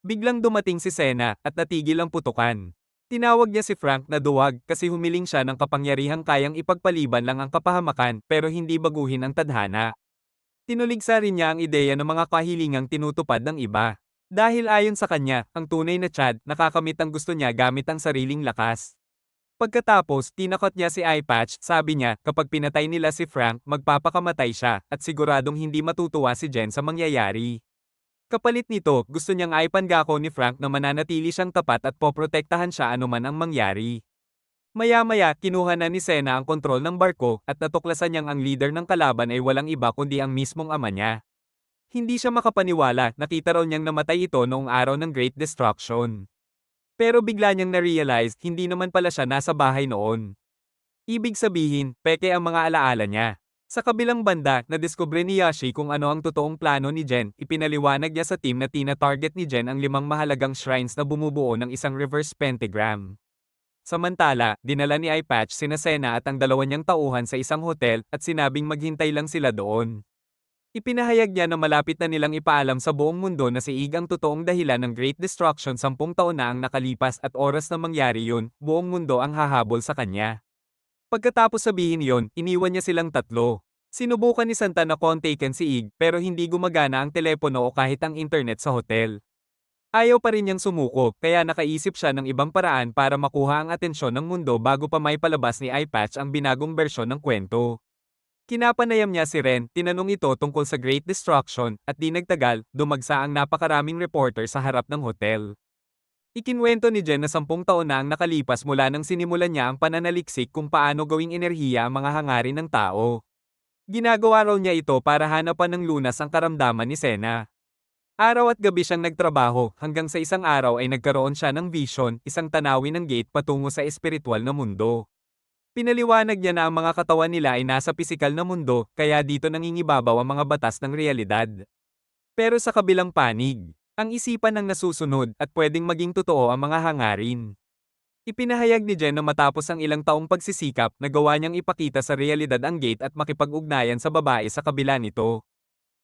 Biglang dumating si Sena at natigil ang putukan. Tinawag niya si Frank na duwag kasi humiling siya ng kapangyarihang kayang ipagpaliban lang ang kapahamakan pero hindi baguhin ang tadhana. Tinuligsa rin niya ang ideya ng mga kahilingang tinutupad ng iba. Dahil ayon sa kanya, ang tunay na Chad nakakamit ang gusto niya gamit ang sariling lakas. Pagkatapos, tinakot niya si Eyepatch, sabi niya, kapag pinatay nila si Frank, magpapakamatay siya, at siguradong hindi matutuwa si Jen sa mangyayari. Kapalit nito, gusto niyang aipangako ni Frank na mananatili siyang tapat at poprotektahan siya anuman ang mangyari. Maya-maya, kinuha na ni Sena ang kontrol ng barko at natuklasan niyang ang leader ng kalaban ay walang iba kundi ang mismong ama niya. Hindi siya makapaniwala, nakita raw niyang namatay ito noong araw ng Great Destruction. Pero bigla niyang na-realize, hindi naman pala siya nasa bahay noon. Ibig sabihin, peke ang mga alaala niya. Sa kabilang banda, nadiskubre ni Yashi kung ano ang totoong plano ni Jen, ipinaliwanag niya sa team na tina-target ni Jen ang 5 mahalagang shrines na bumubuo ng isang reverse pentagram. Samantala, dinala ni Eyepatch sina Sena at ang dalawa niyang tauhan sa isang hotel at sinabing maghintay lang sila doon. Ipinahayag niya na malapit na nilang ipaalam sa buong mundo na si Ig ang totoong dahilan ng Great Destruction 10 taon na ang nakalipas at oras na mangyari yun, buong mundo ang hahabol sa kanya. Pagkatapos sabihin yon, iniwan niya silang tatlo. Sinubukan ni Santa na kontakin si Ig pero hindi gumagana ang telepono o kahit ang internet sa hotel. Ayaw pa rin niyang sumuko, kaya nakaisip siya ng ibang paraan para makuha ang atensyon ng mundo bago pa may palabas ni Eyepatch ang binagong bersyon ng kwento. Kinapanayam niya si Ren, tinanong ito tungkol sa Great Destruction, at di nagtagal, dumagsa ang napakaraming reporter sa harap ng hotel. Ikinwento ni Jen na 10 taon na ang nakalipas mula nang sinimulan niya ang pananaliksik kung paano gawing enerhiya ang mga hangarin ng tao. Ginagawa raw niya ito para hanapan ng lunas ang karamdaman ni Sena. Araw at gabi siyang nagtrabaho hanggang sa isang araw ay nagkaroon siya ng vision, isang tanawin ng gate patungo sa espiritual na mundo. Pinaliwanag niya na ang mga katawan nila ay nasa pisikal na mundo, kaya dito nangingibabaw ang mga batas ng realidad. Pero sa kabilang panig, ang isipan ang nasusunod at pwedeng maging totoo ang mga hangarin. Ipinahayag ni Jen na matapos ang ilang taong pagsisikap, nagawa niyang ipakita sa realidad ang gate at makipag-ugnayan sa babae sa kabila nito.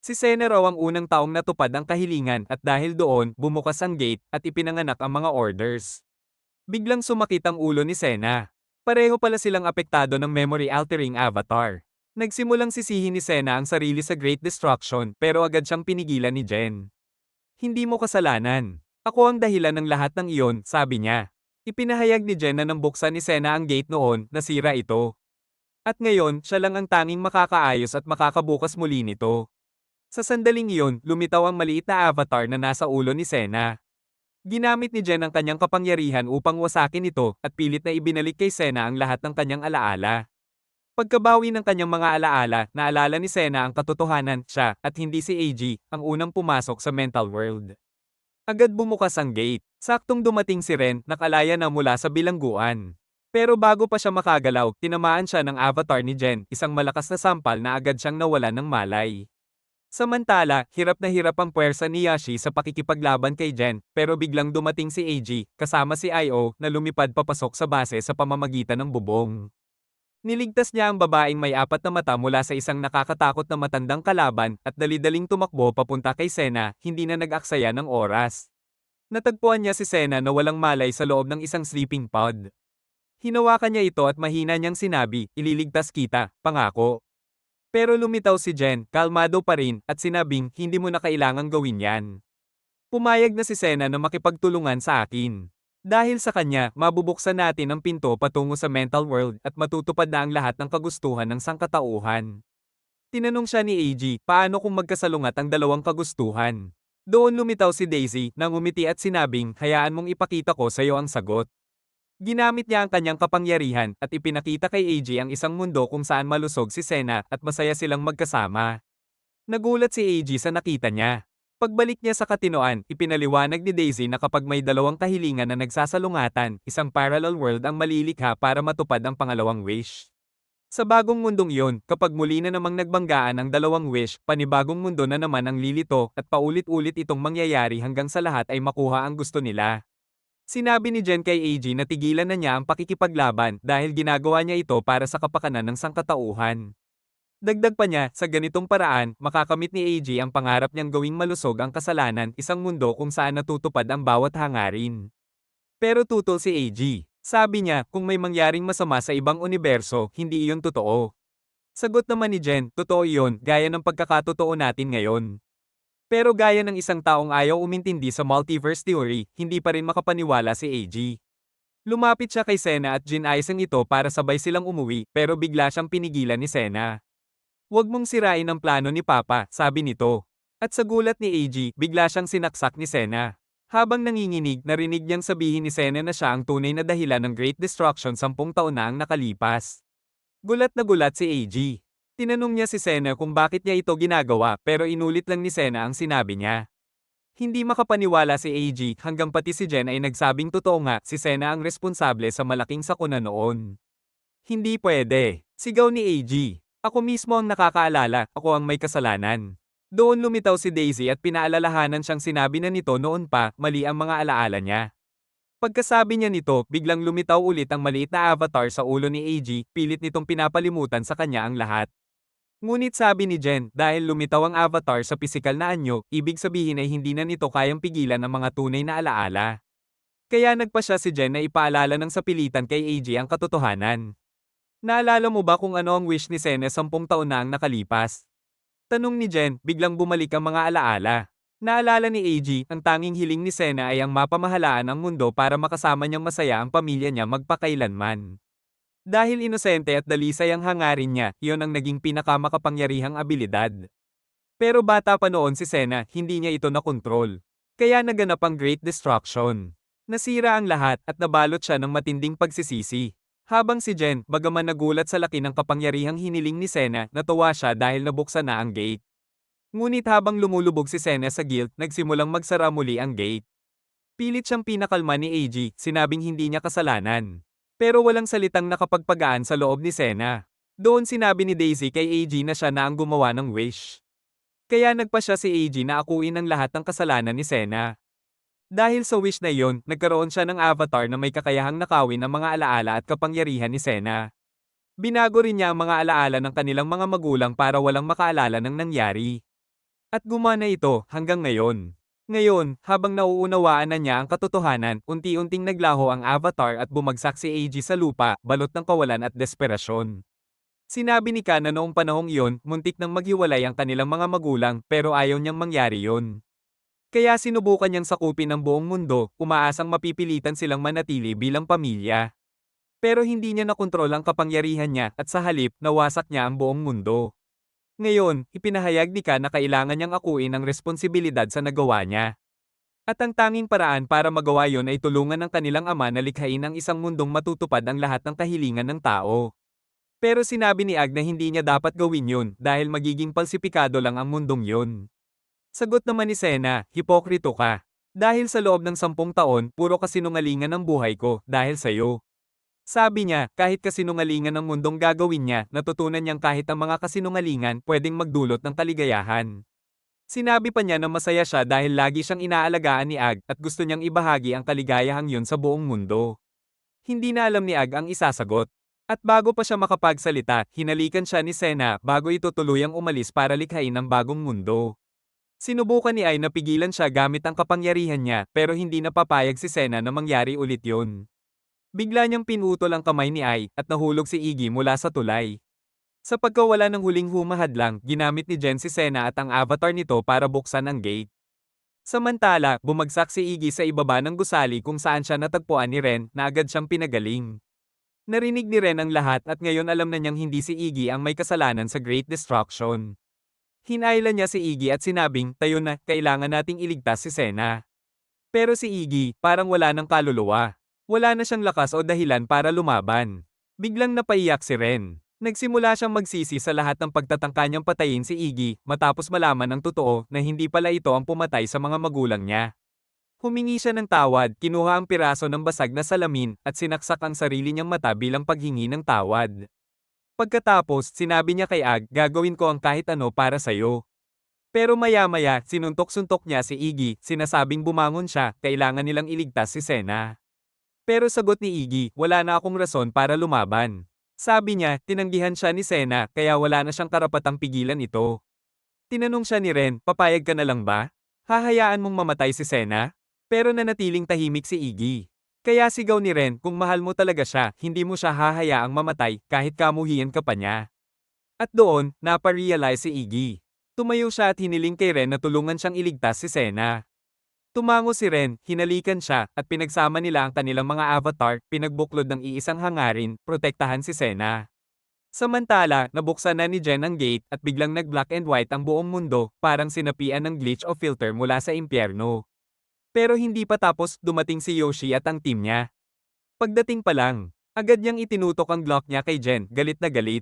Si Sena raw ang unang taong natupad ang kahilingan at dahil doon, bumukas ang gate at ipinanganak ang mga orders. Biglang sumakit ang ulo ni Sena. Pareho pala silang apektado ng memory-altering avatar. Nagsimulang sisihin ni Sena ang sarili sa Great Destruction pero agad siyang pinigilan ni Jen. Hindi mo kasalanan. Ako ang dahilan ng lahat ng iyon, sabi niya. Ipinahayag ni Jen na nang buksan ni Sena ang gate noon, nasira ito. At ngayon, siya lang ang tanging makakaayos at makakabukas muli nito. Sa sandaling iyon, lumitaw ang maliit na avatar na nasa ulo ni Sena. Ginamit ni Jen ang kanyang kapangyarihan upang wasakin ito at pilit na ibinalik kay Sena ang lahat ng kanyang alaala. Pagkabawi ng kanyang mga alaala, naalala ni Sena ang katotohanan, siya, at hindi si AG, ang unang pumasok sa mental world. Agad bumukas ang gate. Saktong dumating si Ren, nakalaya na mula sa bilangguan. Pero bago pa siya makagalaw, tinamaan siya ng avatar ni Jen, isang malakas na sampal na agad siyang nawalan ng malay. Samantala, hirap na hirap ang puwersa ni Yashi sa pakikipaglaban kay Jen, pero biglang dumating si AG, kasama si IO, na lumipad papasok sa base sa pamamagitan ng bubong. Niligtas niya ang babaeng may 4 na mata mula sa isang nakakatakot na matandang kalaban at dali-daling tumakbo papunta kay Sena, hindi na nag-aksaya ng oras. Natagpuan niya si Sena na walang malay sa loob ng isang sleeping pod. Hinawakan niya ito at mahina niyang sinabi, ililigtas kita, pangako. Pero lumitaw si Jen, kalmado pa rin, at sinabing, hindi mo na kailangang gawin yan. Pumayag na si Sena na makipagtulungan sa akin. Dahil sa kanya, mabubuksan natin ang pinto patungo sa mental world at matutupad na ang lahat ng kagustuhan ng sangkatauhan. Tinanong siya ni AG, paano kung magkasalungat ang dalawang kagustuhan? Doon lumitaw si Daisy, nang umiti at sinabing, hayaan mong ipakita ko sa iyo ang sagot. Ginamit niya ang kanyang kapangyarihan at ipinakita kay AG ang isang mundo kung saan malusog si Sena at masaya silang magkasama. Nagulat si AG sa nakita niya. Pagbalik niya sa katinoan, ipinaliwanag ni Daisy na kapag may dalawang kahilingan na nagsasalungatan, isang parallel world ang malilikha para matupad ang pangalawang wish. Sa bagong mundong iyon, kapag muli na namang nagbanggaan ang dalawang wish, panibagong mundo na naman ang lilito at paulit-ulit itong mangyayari hanggang sa lahat ay makuha ang gusto nila. Sinabi ni Jen kay AG na tigilan na niya ang pakikipaglaban dahil ginagawa niya ito para sa kapakanan ng sangkatauhan. Dagdag pa niya, sa ganitong paraan, makakamit ni AG ang pangarap niyang gawing malusog ang kasalanan, isang mundo kung saan natutupad ang bawat hangarin. Pero tutol si AG. Sabi niya, kung may mangyaring masama sa ibang universo, hindi iyon totoo. Sagot naman ni Jen, totoo iyon, gaya ng pagkakatotoo natin ngayon. Pero gaya ng isang taong ayaw umintindi sa multiverse theory, hindi pa rin makapaniwala si AG. Lumapit siya kay Sena at ginayos ito para sabay silang umuwi, pero bigla siyang pinigilan ni Sena. Huwag mong sirain ang plano ni Papa, sabi nito. At sa gulat ni AG, bigla siyang sinaksak ni Sena. Habang nanginginig, narinig niyang sabihin ni Sena na siya ang tunay na dahilan ng Great Destruction 10 taon na ang nakalipas. Gulat na gulat si AG. Tinanong niya si Sena kung bakit niya ito ginagawa pero inulit lang ni Sena ang sinabi niya. Hindi makapaniwala si AG hanggang pati si Jen ay nagsabing totoo nga si Sena ang responsable sa malaking sakuna noon. Hindi pwede, sigaw ni AG. Ako mismo ang nakakaalala, ako ang may kasalanan. Doon lumitaw si Daisy at pinaalalahanan siyang sinabi na nito noon pa, mali ang mga alaala niya. Pagkasabi niya nito, biglang lumitaw ulit ang maliit na avatar sa ulo ni AG, pilit nitong pinapalimutan sa kanya ang lahat. Ngunit sabi ni Jen, dahil lumitaw ang avatar sa pisikal na anyo, ibig sabihin ay hindi na nito kayang pigilan ang mga tunay na alaala. Kaya nagpa siya si Jen na ipaalala ng sapilitan kay AG ang katotohanan. Naalala mo ba kung ano ang wish ni Sena 10 taon na ang nakalipas? Tanong ni Jen, biglang bumalik ang mga alaala. Naalala ni AG, ang tanging hiling ni Sena ay ang mapamahalaan ang mundo para makasama niyang masaya ang pamilya niya magpakailanman. Dahil inosente at dalisay ang hangarin niya, iyon ang naging pinakamakapangyarihang abilidad. Pero bata pa noon si Sena, hindi niya ito nakontrol. Kaya naganap ang Great Destruction. Nasira ang lahat at nabalot siya ng matinding pagsisisi. Habang si Jen, bagaman nagulat sa laki ng kapangyarihang hiniling ni Sena, natuwa siya dahil nabuksan na ang gate. Ngunit habang lumulubog si Sena sa guilt, nagsimulang magsara muli ang gate. Pilit siyang pinakalma ni AG, sinabing hindi niya kasalanan. Pero walang salitang nakapagpagaan sa loob ni Sena. Doon sinabi ni Daisy kay AG na siya na ang gumawa ng wish. Kaya nagpa siya si AG na akuin ang lahat ng kasalanan ni Sena. Dahil sa wish na iyon, nagkaroon siya ng avatar na may kakayahang nakawin ang mga alaala at kapangyarihan ni Sena. Binago rin niya ang mga alaala ng kanilang mga magulang para walang makaalala ng nangyari. At gumana ito hanggang ngayon. Ngayon, habang nauunawaan na niya ang katotohanan, unti-unting naglaho ang avatar at bumagsak si AG sa lupa, balot ng kawalan at desperasyon. Sinabi ni Ka na noong panahong iyon, muntik nang maghiwalay ang kanilang mga magulang pero ayaw niyang mangyari yon. Kaya sinubukan niyang sakupin ang buong mundo, umaasang mapipilitan silang manatili bilang pamilya. Pero hindi niya nakontrol ang kapangyarihan niya at sa halip, nawasak niya ang buong mundo. Ngayon, ipinahayag ni Ka na kailangan niyang akuin ang responsibilidad sa nagawa niya. At ang tanging paraan para magawa yon ay tulungan ng kanilang ama na likhain ang isang mundong matutupad ang lahat ng kahilingan ng tao. Pero sinabi ni Ag na hindi niya dapat gawin yun dahil magiging palsipikado lang ang mundong yun. Sagot naman ni Sena, hipokrito ka. Dahil sa loob ng 10 taon, puro kasinungalingan ang buhay ko, dahil sa'yo. Sabi niya, kahit kasinungalingan ng mundong gagawin niya, natutunan niyang kahit ang mga kasinungalingan pwedeng magdulot ng kaligayahan. Sinabi pa niya na masaya siya dahil lagi siyang inaalagaan ni Ag at gusto niyang ibahagi ang kaligayahang yun sa buong mundo. Hindi na alam ni Ag ang isasagot. At bago pa siya makapagsalita, hinalikan siya ni Sena bago ito tuluyang umalis para likhain ang bagong mundo. Sinubukan ni Ai na pigilan siya gamit ang kapangyarihan niya pero hindi napapayag si Sena na mangyari ulit yun. Bigla niyang pinutol ang kamay ni Ai at nahulog si Iggy mula sa tulay. Sa pagkawala ng huling humahadlang, ginamit ni Jen si Sena at ang avatar nito para buksan ang gate. Samantala, bumagsak si Iggy sa ibaba ng gusali kung saan siya natagpuan ni Ren na agad siyang pinagaling. Narinig ni Ren ang lahat at ngayon alam na niyang hindi si Iggy ang may kasalanan sa Great Destruction. Hinailan niya si Iggy at sinabing, tayo na, kailangan nating iligtas si Sena. Pero si Iggy, parang wala ng kaluluwa. Wala na siyang lakas o dahilan para lumaban. Biglang napaiyak si Ren. Nagsimula siyang magsisi sa lahat ng pagtatangka niyang patayin si Iggy matapos malaman ng totoo na hindi pala ito ang pumatay sa mga magulang niya. Humingi siya ng tawad, kinuha ang piraso ng basag na salamin at sinaksak ang sarili niyang mata bilang paghingi ng tawad. Pagkatapos, sinabi niya kay Ag, gagawin ko ang kahit ano para sa'yo. Pero maya-maya, sinuntok-suntok niya si Iggy, sinasabing bumangon siya, kailangan nilang iligtas si Sena. Pero sagot ni Iggy, wala na akong rason para lumaban. Sabi niya, tinanggihan siya ni Sena, kaya wala na siyang karapatang pigilan ito. Tinanong siya ni Ren, papayag ka na lang ba? Hahayaan mong mamatay si Sena? Pero nanatiling tahimik si Iggy. Kaya sigaw ni Ren, kung mahal mo talaga siya, hindi mo siya hahayaang mamatay kahit kamuhian ka pa niya. At doon, naparealize si Iggy. Tumayo siya at hiniling kay Ren na tulungan siyang iligtas si Sena. Tumango si Ren, hinalikan siya, at pinagsama nila ang kanilang mga avatar, pinagbuklod ng iisang hangarin, protektahan si Sena. Samantala, nabuksan na ni Jen ang gate at biglang nag-black and white ang buong mundo, parang sinapian ng glitch o filter mula sa impyerno. Pero hindi pa tapos, dumating si Yoshi at ang team niya. Pagdating pa lang, agad niyang itinutok ang Glock niya kay Jen, galit na galit.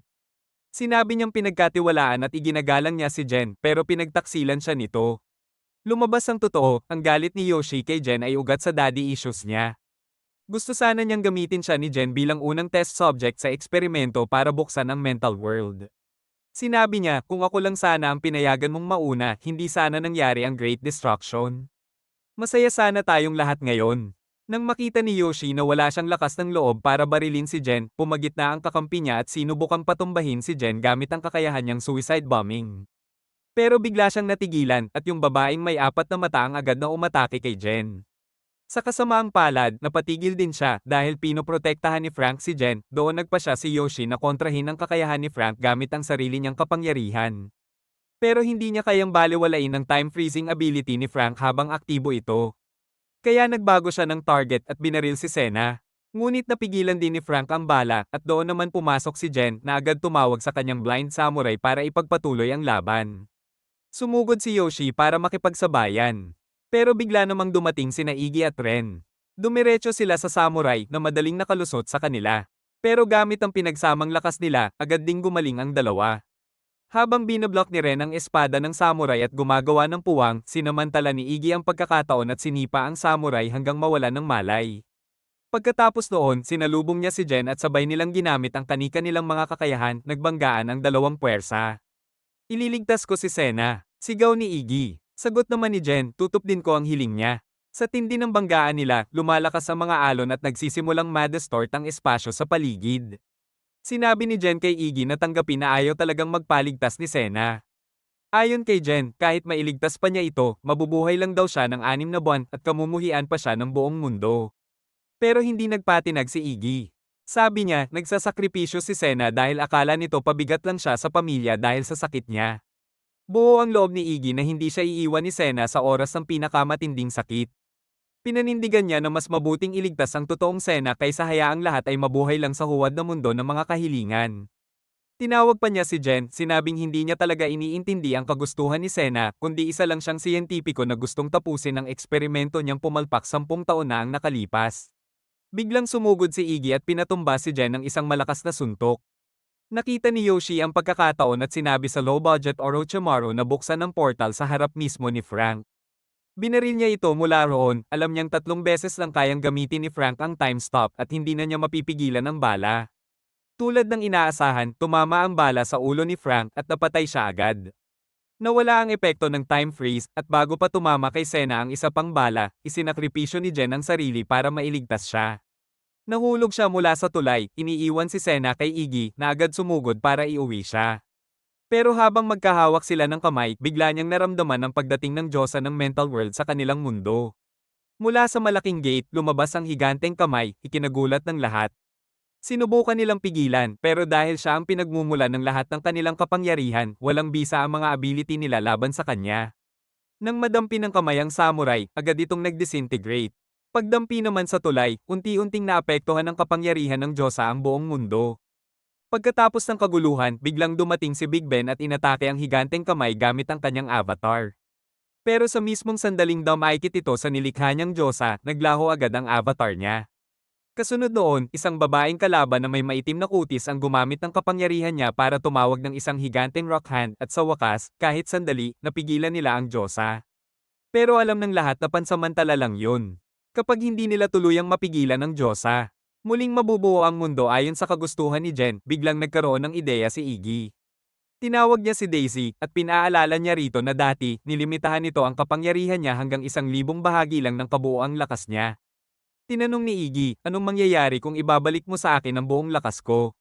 Sinabi niyang pinagkatiwalaan at iginagalang niya si Jen, pero pinagtaksilan siya nito. Lumabas ang totoo, ang galit ni Yoshi kay Jen ay ugat sa daddy issues niya. Gusto sana niyang gamitin siya ni Jen bilang unang test subject sa eksperimento para buksan ang mental world. Sinabi niya, kung ako lang sana ang pinayagan mong mauna, hindi sana nangyari ang Great Destruction. Masaya sana tayong lahat ngayon. Nang makita ni Yoshi na wala siyang lakas ng loob para barilin si Jen, pumagitna ang kakampi niya at sinubukang patumbahin si Jen gamit ang kakayahan niyang suicide bombing. Pero bigla siyang natigilan at yung babaeng may apat na mata ang agad na umatake kay Jen. Sa kasamaang palad, napatigil din siya dahil pinoprotektahan ni Frank si Jen, doon nagpa siya si Yoshi na kontrahin ang kakayahan ni Frank gamit ang sarili niyang kapangyarihan. Pero hindi niya kayang balewalain ang time freezing ability ni Frank habang aktibo ito. Kaya nagbago siya ng target at binaril si Sena. Ngunit napigilan din ni Frank ang bala at doon naman pumasok si Jen na agad tumawag sa kanyang blind samurai para ipagpatuloy ang laban. Sumugod si Yoshi para makipagsabayan. Pero bigla namang dumating sina Iggy at Ren. Dumiretso sila sa samurai na madaling nakalusot sa kanila. Pero gamit ang pinagsamang lakas nila, agad ding gumaling ang dalawa. Habang binablock ni Ren ang espada ng samurai at gumagawa ng puwang, sinamantala ni Iggy ang pagkakataon at sinipa ang samurai hanggang mawala ng malay. Pagkatapos noon, sinalubong niya si Jen at sabay nilang ginamit ang kanika-nilang mga kakayahan, nagbanggaan ang dalawang puwersa. Ililigtas ko si Sena, sigaw ni Iggy. Sagot naman ni Jen, tutup din ko ang hiling niya. Sa tindi ng banggaan nila, lumalakas ang mga alon at nagsisimulang ma-distort ang espasyo sa paligid. Sinabi ni Jen kay Iggy na tanggapin na ayaw talagang magpaligtas ni Sena. Ayon kay Jen, kahit mailigtas pa niya ito, mabubuhay lang daw siya ng 6 na buwan at kamumuhian pa siya ng buong mundo. Pero hindi nagpatinag si Iggy. Sabi niya, nagsasakripisyo si Sena dahil akala nito pabigat lang siya sa pamilya dahil sa sakit niya. Buo ang loob ni Iggy na hindi siya iiwan ni Sena sa oras ng pinakamatinding sakit. Pinanindigan niya na mas mabuting iligtas ang totoong Sena kaysa hayaang lahat ay mabuhay lang sa huwad na mundo ng mga kahilingan. Tinawag pa niya si Jen, sinabing hindi niya talaga iniintindi ang kagustuhan ni Sena, kundi isa lang siyang siyentipiko na gustong tapusin ang eksperimento niyang pumalpak 10 taon na ang nakalipas. Biglang sumugod si Iggy at pinatumba si Jen ng isang malakas na suntok. Nakita ni Yoshi ang pagkakataon at sinabi sa low-budget Orochimaru na buksan ang portal sa harap mismo ni Frank. Binaril niya ito mula roon, alam niyang 3 beses lang kayang gamitin ni Frank ang time stop at hindi na niya mapipigilan ang bala. Tulad ng inaasahan, tumama ang bala sa ulo ni Frank at napatay siya agad. Nawala ang epekto ng time freeze at bago pa tumama kay Sena ang isa pang bala, isinakripisyo ni Jen ang sarili para mailigtas siya. Nahulog siya mula sa tulay, iniiwan si Sena kay Iggy na agad sumugod para iuwi siya. Pero habang magkahawak sila ng kamay, bigla niyang naramdaman ang pagdating ng Diyosa ng mental world sa kanilang mundo. Mula sa malaking gate, lumabas ang higanteng kamay, ikinagulat ng lahat. Sinubukan nilang pigilan, pero dahil siya ang pinagmumulan ng lahat ng kanilang kapangyarihan, walang bisa ang mga ability nila laban sa kanya. Nang madampi ng kamay ang samurai, agad itong nag-disintegrate. Pagdampi naman sa tulay, unti-unting naapektuhan ng kapangyarihan ng Diyosa ang buong mundo. Pagkatapos ng kaguluhan, biglang dumating si Big Ben at inatake ang higanteng kamay gamit ang kanyang avatar. Pero sa mismong sandaling daw maikit ito sa nilikha niyang Diyosa, naglaho agad ang avatar niya. Kasunod noon, isang babaeng kalaban na may maitim na kutis ang gumamit ng kapangyarihan niya para tumawag ng isang higanteng rock hand at sa wakas, kahit sandali, napigilan nila ang Diyosa. Pero alam ng lahat na pansamantala lang yun. Kapag hindi nila tuluyang mapigilan ang Diyosa, muling mabubuo ang mundo ayon sa kagustuhan ni Jen, biglang nagkaroon ng ideya si Iggy. Tinawag niya si Daisy at pinaalala niya rito na dati, nilimitahan nito ang kapangyarihan niya hanggang 1,000 bahagi lang ng kabuoang lakas niya. Tinanong ni Iggy, anong mangyayari kung ibabalik mo sa akin ang buong lakas ko?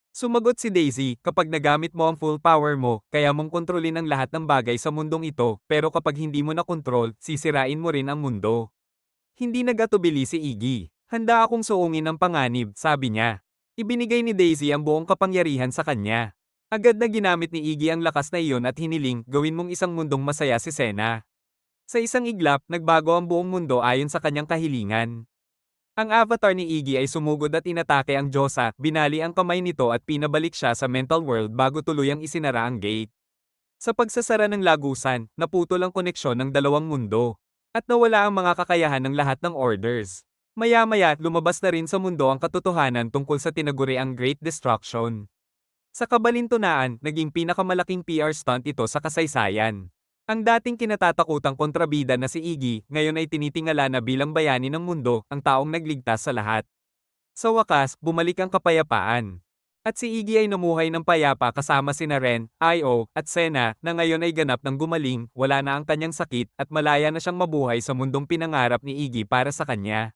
Sumagot si Daisy, kapag nagamit mo ang full power mo, kaya mong kontrolin ang lahat ng bagay sa mundong ito, pero kapag hindi mo na kontrol, sisirain mo rin ang mundo. Hindi nagatubili si Iggy. Handa akong suungin ng panganib, sabi niya. Ibinigay ni Daisy ang buong kapangyarihan sa kanya. Agad na ginamit ni Iggy ang lakas na iyon at hiniling, gawin mong isang mundong masaya si Sena. Sa isang iglap, nagbago ang buong mundo ayon sa kanyang kahilingan. Ang avatar ni Iggy ay sumugod at inatake ang Diyosa, binali ang kamay nito at pinabalik siya sa mental world bago tuluyang isinara ang gate. Sa pagsasara ng lagusan, naputol ang koneksyon ng dalawang mundo. At nawala ang mga kakayahan ng lahat ng orders. Maya-maya, lumabas na rin sa mundo ang katotohanan tungkol sa tinaguriang Great Destruction. Sa kabalintunaan, naging pinakamalaking PR stunt ito sa kasaysayan. Ang dating kinatatakutang kontrabida na si Iggy, ngayon ay tinitingala na bilang bayani ng mundo, ang taong nagligtas sa lahat. Sa wakas, bumalik ang kapayapaan. At si Iggy ay namuhay ng payapa kasama sina Ren, Io, at Sena, na ngayon ay ganap ng gumaling, wala na ang kanyang sakit, at malaya na siyang mabuhay sa mundong pinangarap ni Iggy para sa kanya.